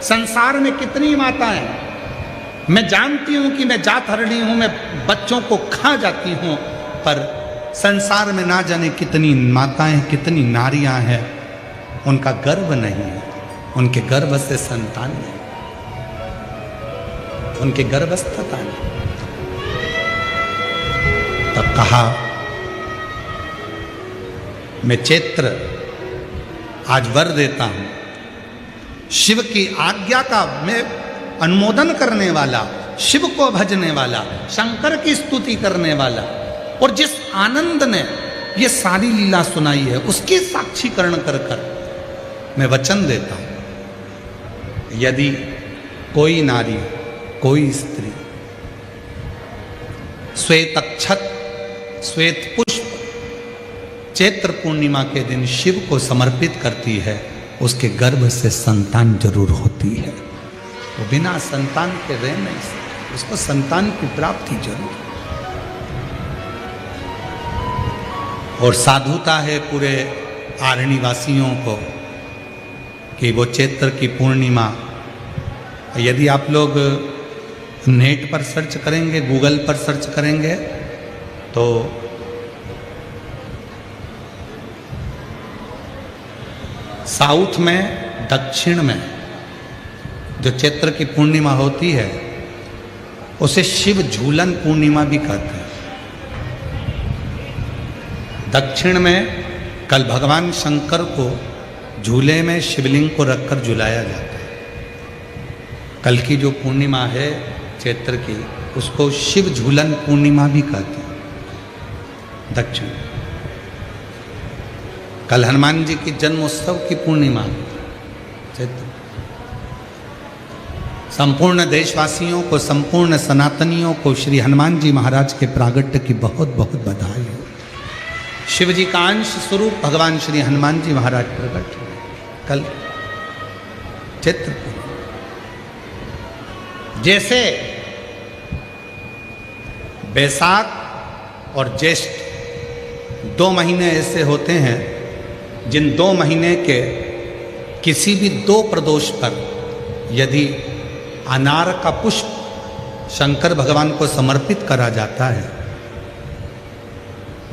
संसार में कितनी माताएं, मैं जानती हूं कि मैं जातहरणी हूं, मैं बच्चों को खा जाती हूं, पर संसार में ना जाने कितनी माताएं, कितनी नारियां हैं, उनका गर्भ नहीं है, उनके गर्भ से संतान नहीं, उनके गर्भस्थता नहीं। तब कहा मैं चैत्र आज वर देता हूं, शिव की आज्ञा का मैं अनुमोदन करने वाला, शिव को भजने वाला, शंकर की स्तुति करने वाला, और जिस आनंद ने ये सारी लीला सुनाई है उसकी साक्षीकरण कर कर मैं वचन देता हूं, यदि कोई नारी, कोई स्त्री श्वेत अक्षत, श्वेत पुष्प चैत्र पूर्णिमा के दिन शिव को समर्पित करती है, उसके गर्भ से संतान जरूर होती है। वो बिना संतान के रह नहीं सकती, उसको संतान की प्राप्ति जरूर। और साधुता है पूरे आरणी वासियों को कि वो चैत्र की पूर्णिमा, यदि आप लोग नेट पर सर्च करेंगे, गूगल पर सर्च करेंगे तो साउथ में, दक्षिण में जो चैत्र की पूर्णिमा होती है उसे शिव झूलन पूर्णिमा भी कहते हैं। दक्षिण में कल भगवान शंकर को झूले में शिवलिंग को रखकर झुलाया जाता है। कल की जो पूर्णिमा है चैत्र की, उसको शिव झूलन पूर्णिमा भी कहते हैं दक्षिण। कल हनुमान जी की जन्मोत्सव की पूर्णिमा चैत्र। संपूर्ण देशवासियों को, संपूर्ण सनातनियों को श्री हनुमान जी महाराज के प्रागट्य की बहुत बहुत बधाई हो। शिव जी का अंश स्वरूप भगवान श्री हनुमान जी महाराज प्रकट हुए कल चैत्र पूर्णिमा। जैसे बैसाख और ज्येष्ठ 2 महीने ऐसे होते हैं जिन 2 महीने के किसी भी 2 प्रदोष पर यदि अनार का पुष्प शंकर भगवान को समर्पित करा जाता है,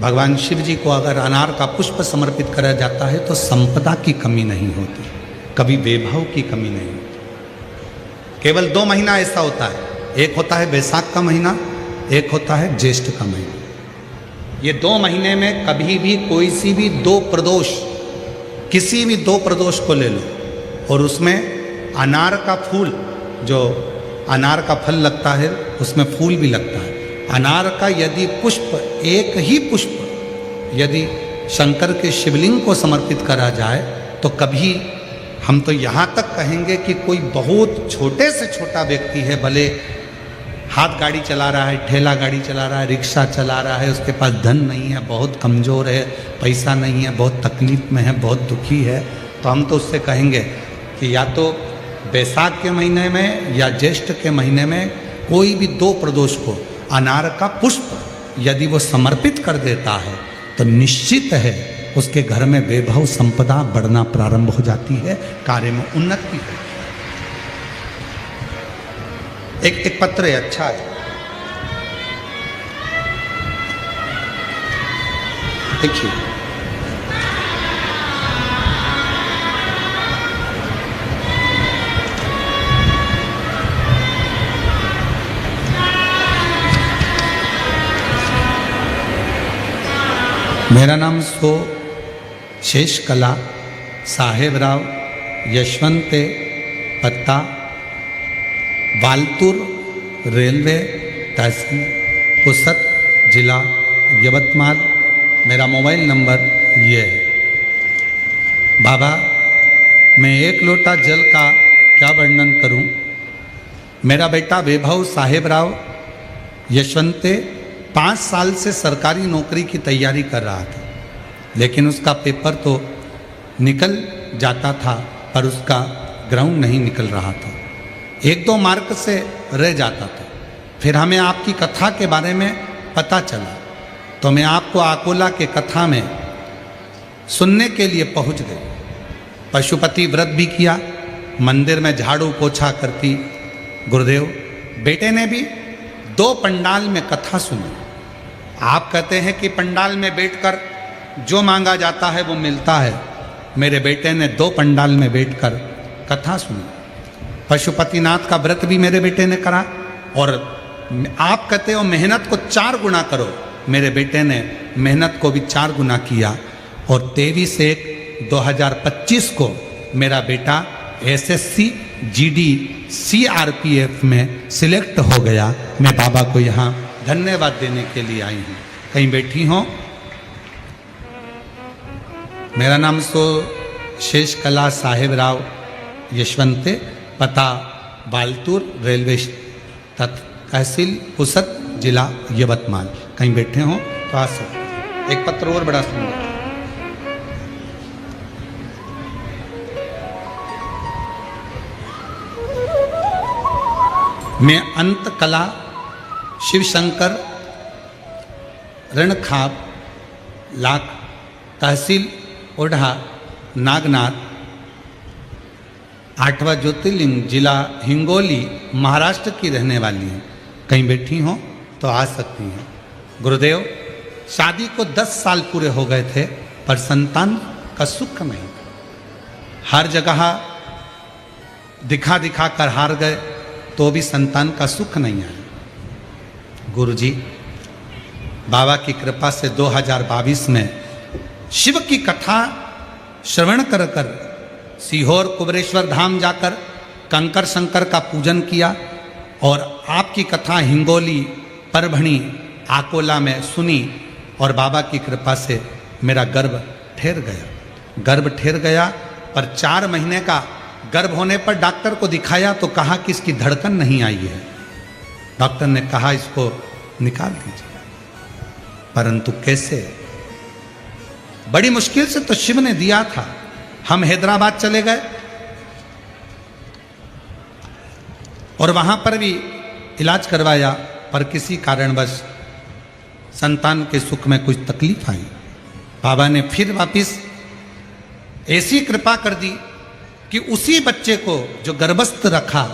भगवान शिव जी को अगर अनार का पुष्प समर्पित करा जाता है तो संपदा की कमी नहीं होती, कभी वैभव की कमी नहीं होती। केवल 2 महीना ऐसा होता है, एक होता है बैसाख का महीना, एक होता है ज्येष्ठ का महीना। ये 2 महीने में कभी भी कोई सी भी 2 प्रदोष, किसी भी 2 प्रदोष को ले लो और उसमें अनार का फूल, जो अनार का फल लगता है उसमें फूल भी लगता है, अनार का यदि पुष्प, एक ही पुष्प यदि शंकर के शिवलिंग को समर्पित करा जाए तो कभी, हम तो यहाँ तक कहेंगे कि कोई बहुत छोटे से छोटा व्यक्ति है, भले हाथ गाड़ी चला रहा है, ठेला गाड़ी चला रहा है, रिक्शा चला रहा है, उसके पास धन नहीं है, बहुत कमज़ोर है, पैसा नहीं है, बहुत तकलीफ में है, बहुत दुखी है, तो हम तो उससे कहेंगे कि या तो बैसाख के महीने में या ज्येष्ठ के महीने में कोई भी 2 प्रदोष को अनार का पुष्प यदि वो समर्पित कर देता है तो निश्चित है उसके घर में वैभव संपदा बढ़ना प्रारंभ हो जाती है, कार्य में उन्नति है। एक पत्र है, अच्छा है, देखिए। मेरा नाम शेष कला साहेब राव, यशवंत पत्ता वालतूर, रेलवे तहसील पुसद, जिला यवतमाल। मेरा मोबाइल नंबर ये है। बाबा, मैं 1 लोटा जल का क्या वर्णन करूं। मेरा बेटा वैभव साहेब राव यशवंत 5 साल से सरकारी नौकरी की तैयारी कर रहा था, लेकिन उसका पेपर तो निकल जाता था पर उसका ग्राउंड नहीं निकल रहा था, 1-2 मार्क से रह जाता था। फिर हमें आपकी कथा के बारे में पता चला तो मैं आपको आकोला के कथा में सुनने के लिए पहुंच गई। पशुपति व्रत भी किया, मंदिर में झाड़ू पोछा करती गुरुदेव। बेटे ने भी 2 पंडाल में कथा सुनी। आप कहते हैं कि पंडाल में बैठकर जो मांगा जाता है वो मिलता है। मेरे बेटे ने 2 पंडाल में बैठकर कथा सुनी। पशुपतिनाथ का व्रत भी मेरे बेटे ने करा और आप कहते हो मेहनत को 4 गुना करो, मेरे बेटे ने मेहनत को भी 4 गुना किया और 23/1/2025 को मेरा बेटा SSC GD CRPF में सिलेक्ट हो गया। मैं बाबा को यहाँ धन्यवाद देने के लिए आई हूँ। कहीं बैठी हो। मेरा नाम शेष कला साहेब राव यशवंत, पता बालतूर, रेलवे तहसील पुसद, जिला यवतमाल। कहीं बैठे हो तो आ सकते। एक पत्र और बड़ा सुंदर। मैं अंत कला शिव शंकर रणखाब लाख तहसील ओढ़ा नागनाथ 8वां ज्योतिर्लिंग जिला हिंगोली महाराष्ट्र की रहने वाली हैं। कहीं बैठी हो तो आ सकती हैं। गुरुदेव, शादी को 10 साल पूरे हो गए थे पर संतान का सुख नहीं। हर जगह दिखा दिखा कर हार गए तो भी संतान का सुख नहीं आया। गुरुजी, बाबा की कृपा से 2022 में शिव की कथा श्रवण कर कर सीहोर कुबरेश्वर धाम जाकर कंकर शंकर का पूजन किया और आपकी कथा हिंगोली, परभणी, आकोला में सुनी और बाबा की कृपा से मेरा गर्भ ठहर गया। गर्भ ठहर गया पर 4 महीने का गर्भ होने पर डॉक्टर को दिखाया तो कहा कि इसकी धड़कन नहीं आई है। डॉक्टर ने कहा इसको निकाल दीजिए, परंतु कैसे? बड़ी मुश्किल से तो शिव ने दिया था। हम हैदराबाद चले गए, और वहाँ पर भी इलाज करवाया, पर किसी कारणवश संतान के सुख में कुछ तकलीफ आई। बाबा ने फिर वापिस ऐसी कृपा कर दी कि उसी बच्चे को जो गर्भस्थ रखा,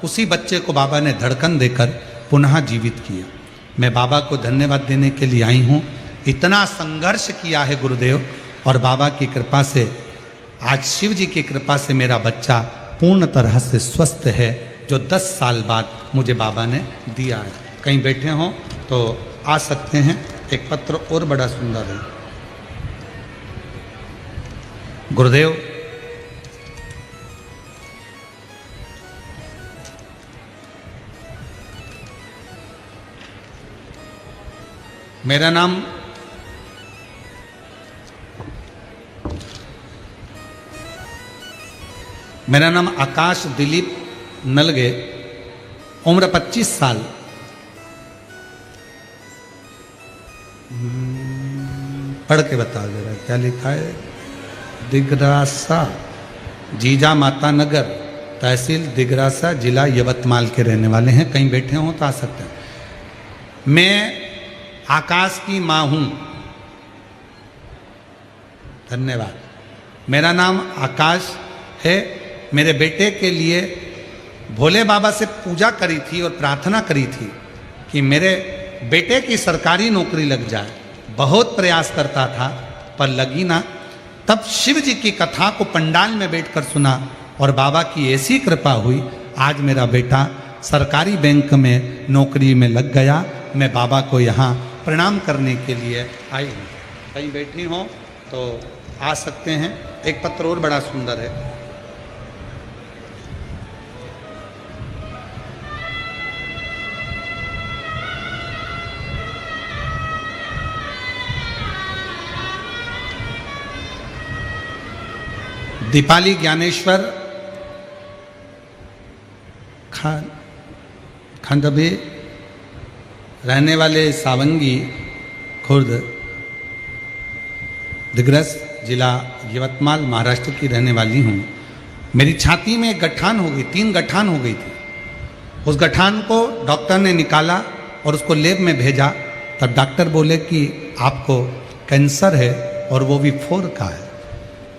उसी बच्चे को बाबा ने धड़कन देकर पुनः जीवित किया। मैं बाबा को धन्यवाद देने के लिए आई हूँ। इतना संघर्ष किया है गुरुदेव, और बाबा की कृपा से आज शिव जी की कृपा से मेरा बच्चा पूर्ण तरह से स्वस्थ है, जो 10 साल बाद मुझे बाबा ने दिया है। कहीं बैठे हों तो आ सकते हैं। एक पत्र और बड़ा सुंदर है। गुरुदेव, मेरा नाम आकाश दिलीप नलगे, उम्र 25 साल। पढ़ के बता दे रहा क्या लिखा है। दिगरासा, जीजा माता नगर, तहसील दिगरासा, जिला यवतमाल के रहने वाले हैं। कहीं बैठे हों तो आ सकते हैं। मैं आकाश की माँ हूँ। धन्यवाद। मेरा नाम आकाश है। मेरे बेटे के लिए भोले बाबा से पूजा करी थी और प्रार्थना करी थी कि मेरे बेटे की सरकारी नौकरी लग जाए। बहुत प्रयास करता था पर लगी ना। तब शिव जी की कथा को पंडाल में बैठकर सुना और बाबा की ऐसी कृपा हुई, आज मेरा बेटा सरकारी बैंक में नौकरी में लग गया। मैं बाबा को यहाँ प्रणाम करने के लिए आई हूँ। कहीं बैठी हो तो आ सकते हैं। एक पत्र और बड़ा सुंदर है। दीपाली ज्ञानेश्वर खंडबे रहने वाले सावंगी खुर्द दिग्रस जिला यवतमाल महाराष्ट्र की रहने वाली हूँ। मेरी छाती में एक गठान हो गई, 3 गठान हो गई थी। उस गठान को डॉक्टर ने निकाला और उसको लैब में भेजा। तब डॉक्टर बोले कि आपको कैंसर है और वो भी 4 का है।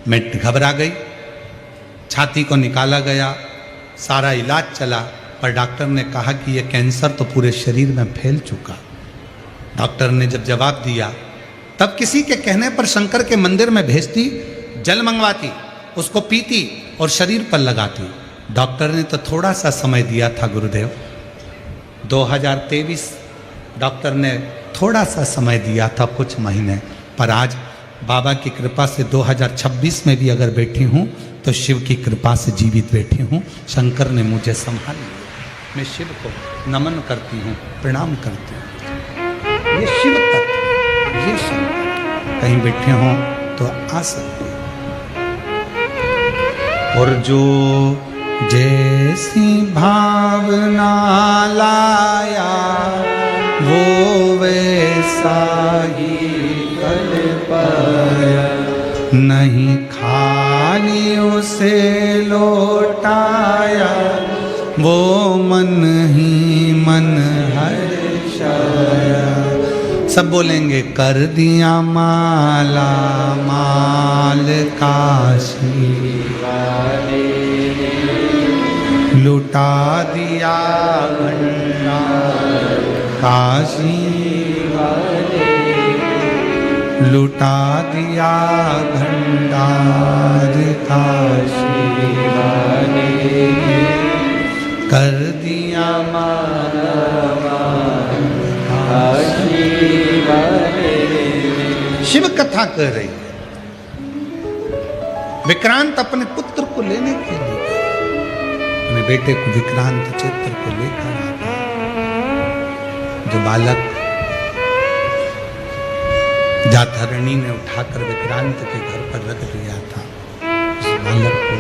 मैं घबरा गई। छाती को निकाला गया, सारा इलाज चला, पर डॉक्टर ने कहा कि ये कैंसर तो पूरे शरीर में फैल चुका। डॉक्टर ने जब जवाब दिया, तब किसी के कहने पर शंकर के मंदिर में भेजती, जल मंगवाती, उसको पीती और शरीर पर लगाती। डॉक्टर ने तो थोड़ा सा समय दिया था गुरुदेव, 2023 डॉक्टर ने थोड़ा सा समय दिया था, कुछ महीने। पर आज बाबा की कृपा से 2026 में भी अगर बैठी हूँ तो शिव की कृपा से जीवित बैठी हूँ। शंकर ने मुझे संभाल लिया। मैं शिव को नमन करती हूँ, प्रणाम करती हूँ। ये शिव तत्व, ये शंकर। कहीं बैठे हों तो आ सकते हैं। और जो जैसी भावना लाया वो वैसा ही कर पाया, नहीं खाली उसे लौटाया, वो मन ही मन हर्षाया। सब बोलेंगे, कर दिया माला माल काशी वाले, लुटा दिया भंडार काशी वाले, लुटा दिया भंडार काशी वाले, कर दिया माला काशी वाले। शिव कथा कह रही है। विक्रांत अपने पुत्र को लेने के लिए, अपने बेटे को विक्रांत चित्र को लेकर आता है। जो बालक जातहरणी ने उठाकर विक्रांत के घर पर रख दिया था, उस बालक को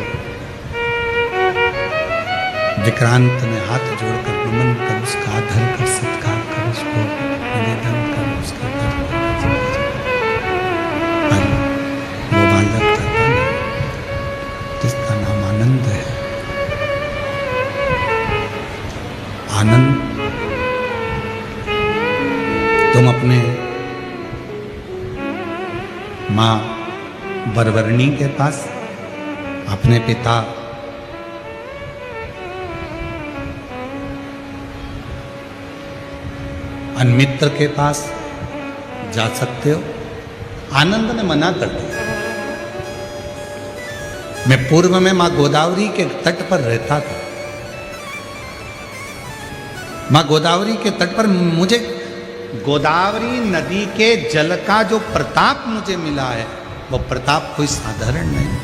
विक्रांत ने हाथ जोड़कर नमन कर, उसका आदर कर, सत्कार कर, उसको निवेदन कर, उसका घर पर वो बालक करता नहीं, जिसका नाम आनंद है। आनंद तुम अपने माँ बरबरनी के पास, अपने पिता अनमित्र के पास जा सकते हो। आनंद ने मना कर दिया। मैं पूर्व में मां गोदावरी के तट पर रहता था। मां गोदावरी के तट पर मुझे गोदावरी नदी के जल का जो प्रताप मुझे मिला है, वो प्रताप कोई साधारण नहीं।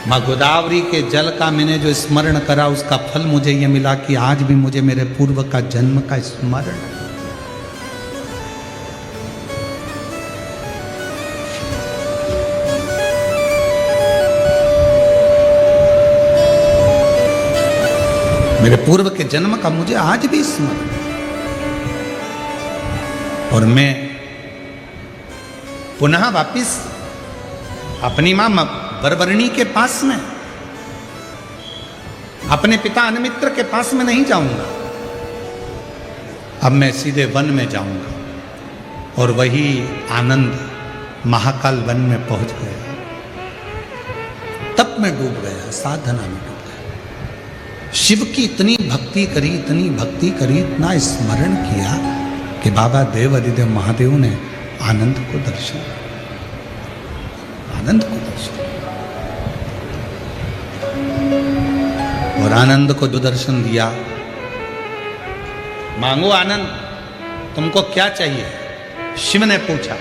मां गोदावरी के जल का मैंने जो स्मरण करा, उसका फल मुझे ये मिला कि आज भी मुझे मेरे पूर्व का जन्म का स्मरण है। मेरे पूर्व के जन्म का मुझे आज भी स्मरण है। और मैं पुनः वापिस अपनी मां बरबरनी के पास में, अपने पिता अनमित्र के पास में नहीं जाऊंगा। अब मैं सीधे वन में जाऊंगा। और वही आनंद महाकाल वन में पहुंच गया। तप में डूब गया, साधना में डूब गया। शिव की इतनी भक्ति करी, इतनी भक्ति करी, इतना स्मरण किया कि बाबा देव अधिदेव महादेव ने आनंद को दर्शन, आनंद को दर्शन। और आनंद को जो दर्शन दिया, मांगो आनंद, तुमको क्या चाहिए? शिव ने पूछा।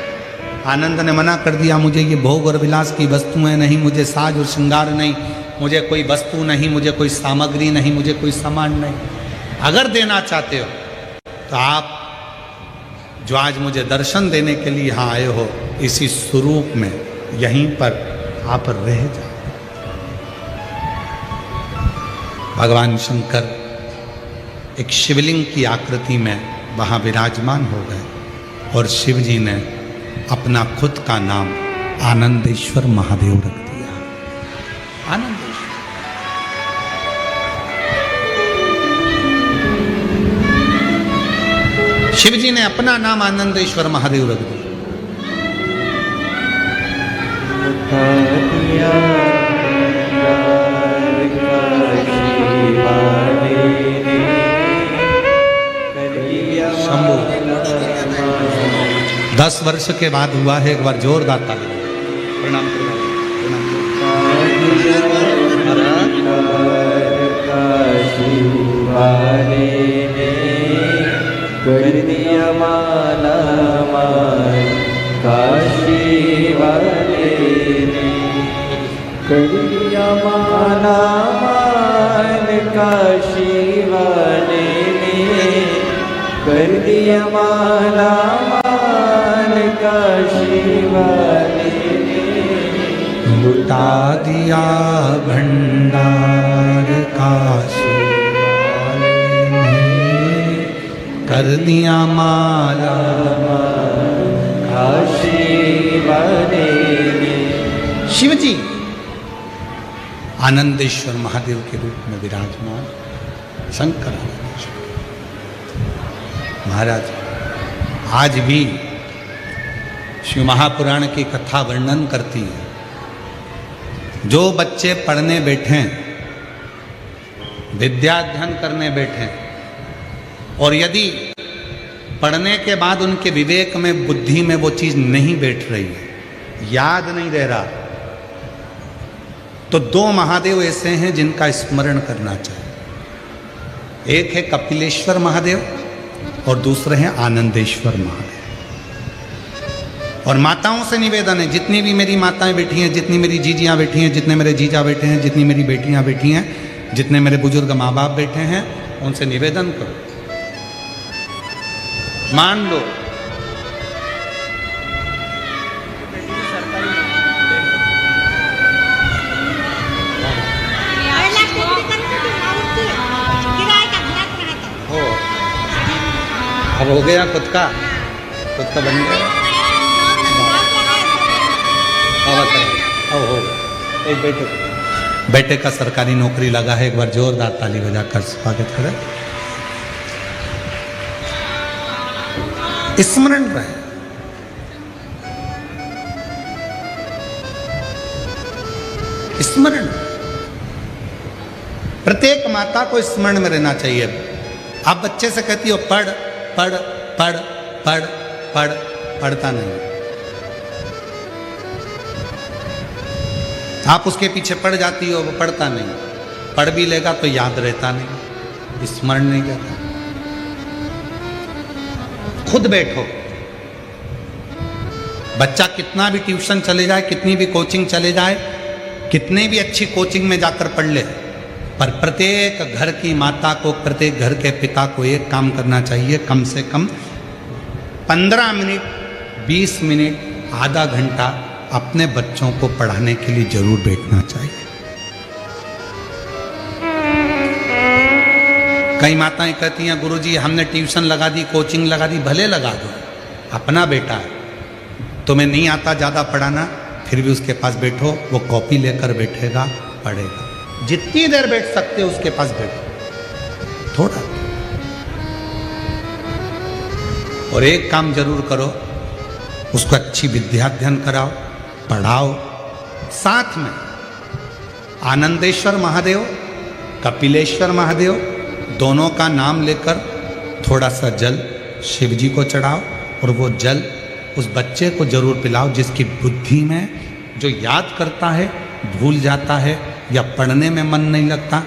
आनंद ने मना कर दिया, मुझे ये भोग और विलास की वस्तुएं नहीं, मुझे साज और श्रृंगार नहीं, मुझे कोई वस्तु नहीं, मुझे कोई सामग्री नहीं, मुझे कोई सामान नहीं। अगर देना चाहते हो तो आप जो आज मुझे दर्शन देने के लिए यहाँ आए हो, इसी स्वरूप में यहीं पर आप रह जाओ। भगवान शंकर एक शिवलिंग की आकृति में वहाँ विराजमान हो गए और शिव जी ने अपना खुद का नाम आनंदेश्वर महादेव रख दिया। आनंदेश्वर। शिव जी ने अपना नाम आनंदेश्वर महादेव रख दिया। शंभू 10 वर्ष के बाद हुआ है। एक बार जोरदार ताली। प्रणाम कर दिया माला मान काशी वाले ने, कर दिया माला मान काशी वाले ने, कर दिया माला मान काशी वाले ने, लुटा दिया भंडार काशी कर दिया माला काशी वाले ने। शिव जी आनंदेश्वर महादेव के रूप में विराजमान, शंकर आनंदेश्वर महाराज। आज भी शिव महापुराण की कथा वर्णन करती है। जो बच्चे पढ़ने बैठे, विद्याध्ययन करने बैठे, और यदि पढ़ने के बाद उनके विवेक में, बुद्धि में वो चीज नहीं बैठ रही है, याद नहीं रह रहा, तो 2 महादेव ऐसे हैं जिनका स्मरण करना चाहिए। एक है कपिलेश्वर महादेव और दूसरे हैं आनंदेश्वर महादेव। और माताओं से निवेदन है, जितनी भी मेरी माताएं बैठी हैं, जितनी मेरी जीजियां बैठी हैं, जितने मेरे जीजा बैठे हैं, जितनी मेरी बेटियां बैठी हैं, जितने मेरे बुजुर्ग माँ बाप बैठे हैं, उनसे निवेदन करो, मान लो अब हो गया, खुद का बन गया। अब हो गया, एक बैठो। बेटे का सरकारी नौकरी लगा है, एक बार जोरदार ताली बजाकर स्वागत करें। स्मरण रहे, स्मरण, प्रत्येक माता को स्मरण में रहना चाहिए। आप बच्चे से कहती हो पढ़ पढ़ पढ़ पढ़ पढ़, पढ़ता नहीं। आप उसके पीछे पड़ जाती हो, वो पढ़ता नहीं। पढ़ भी लेगा तो याद रहता नहीं, स्मरण नहीं करता। खुद बैठो, बच्चा कितना भी ट्यूशन चले जाए, कितनी भी कोचिंग चले जाए, कितने भी अच्छी कोचिंग में जाकर पढ़ ले, पर प्रत्येक घर की माता को, प्रत्येक घर के पिता को एक काम करना चाहिए, कम से कम 15 मिनट, 20 मिनट, आधा घंटा अपने बच्चों को पढ़ाने के लिए जरूर बैठना चाहिए। कई माताएं कहती हैं गुरुजी हमने ट्यूशन लगा दी, कोचिंग लगा दी, भले लगा दो, अपना बेटा है, तुम्हें नहीं आता ज़्यादा पढ़ाना, फिर भी उसके पास बैठो, वो कॉपी लेकर बैठेगा, पढ़ेगा। जितनी देर बैठ सकते हो उसके पास बैठो थोड़ा। और एक काम जरूर करो, उसको अच्छी विद्या अध्ययन कराओ, पढ़ाओ। साथ में आनंदेश्वर महादेव, कपिलेश्वर महादेव, दोनों का नाम लेकर थोड़ा सा जल शिव जी को चढ़ाओ, और वो जल उस बच्चे को जरूर पिलाओ जिसकी बुद्धि में, जो याद करता है भूल जाता है, या पढ़ने में मन नहीं लगता,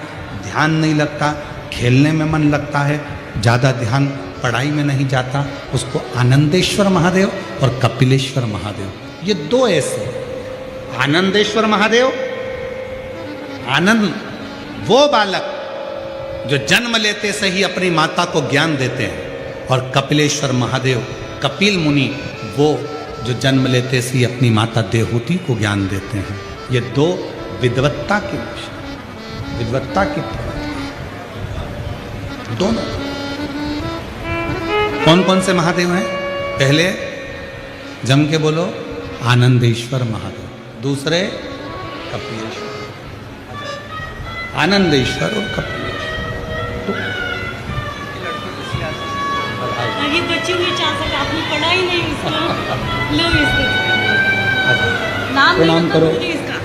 ध्यान नहीं लगता, खेलने में मन लगता है, ज़्यादा ध्यान पढ़ाई में नहीं जाता, उसको आनंदेश्वर महादेव और कपिलेश्वर महादेव, ये दो ऐसे। आनंदेश्वर महादेव, आनंद वो बालक जो जन्म लेते से ही अपनी माता को ज्ञान देते हैं, और कपिलेश्वर महादेव, कपिल मुनि, वो जो जन्म लेते से ही अपनी माता देवहूति को ज्ञान देते हैं। ये दो विद्वत्ता के विषय, विद्वत्ता की दोनों। कौन कौन से महादेव हैं? पहले जम के बोलो, आनंदेश्वर महादेव। दूसरे कपिलेश्वर, आनंदेश्वर और कपिलेश्वर। ये बच्चे नहीं चाह सकते, अपनी पढ़ाई नहीं, इसको लो, इसको नाम प्रणाम करो। इसका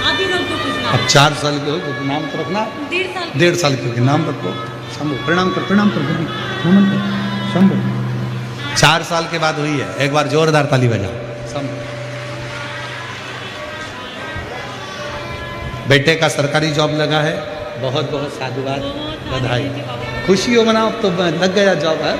आप ही रख दो कुछ नाम। अब 4 साल के हो तो नाम तो रखना, 1.5 साल के नाम रखो। शंभु, प्रणाम कर, प्रणाम कर, नमन कर, शंभु। 4 साल के बाद हुई है, एक बार जोरदार ताली बजा। शंभु। बेटे का सरकारी जॉब लगा है, बहुत बहुत साधुवाद, बधाई, खुशियों मनाओ। तो लग गया जॉब है।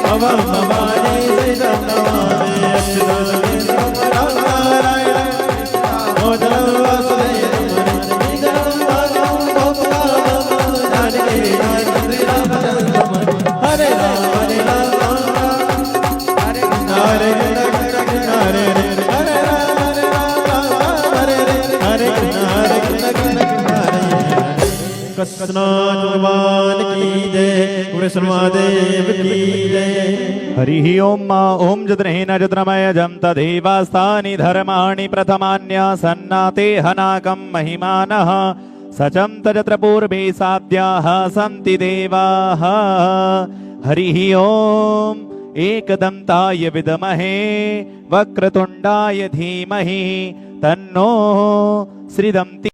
भवानी हरे कृष्ण कृष्ण कृष्ण हरे हरे हरे राम हरे हरे हरे कृष्ण कृष्ण कृष्ण हरे हरे कृष्ण भगवान की जय कृष्णदेव की जय हरि ओम ओम जद्रहेन जद्रमय जम तदेवास्तानि धर्माणि प्रथमान्य सन्नाते हनाकं महिमानः सचं तजत्र पूर्वे साध्याः सन्ति देवाः हरि ओम एकदन्ताय विद्महे वक्रतुण्डाय धीमहि तन्नो श्रीदन्ति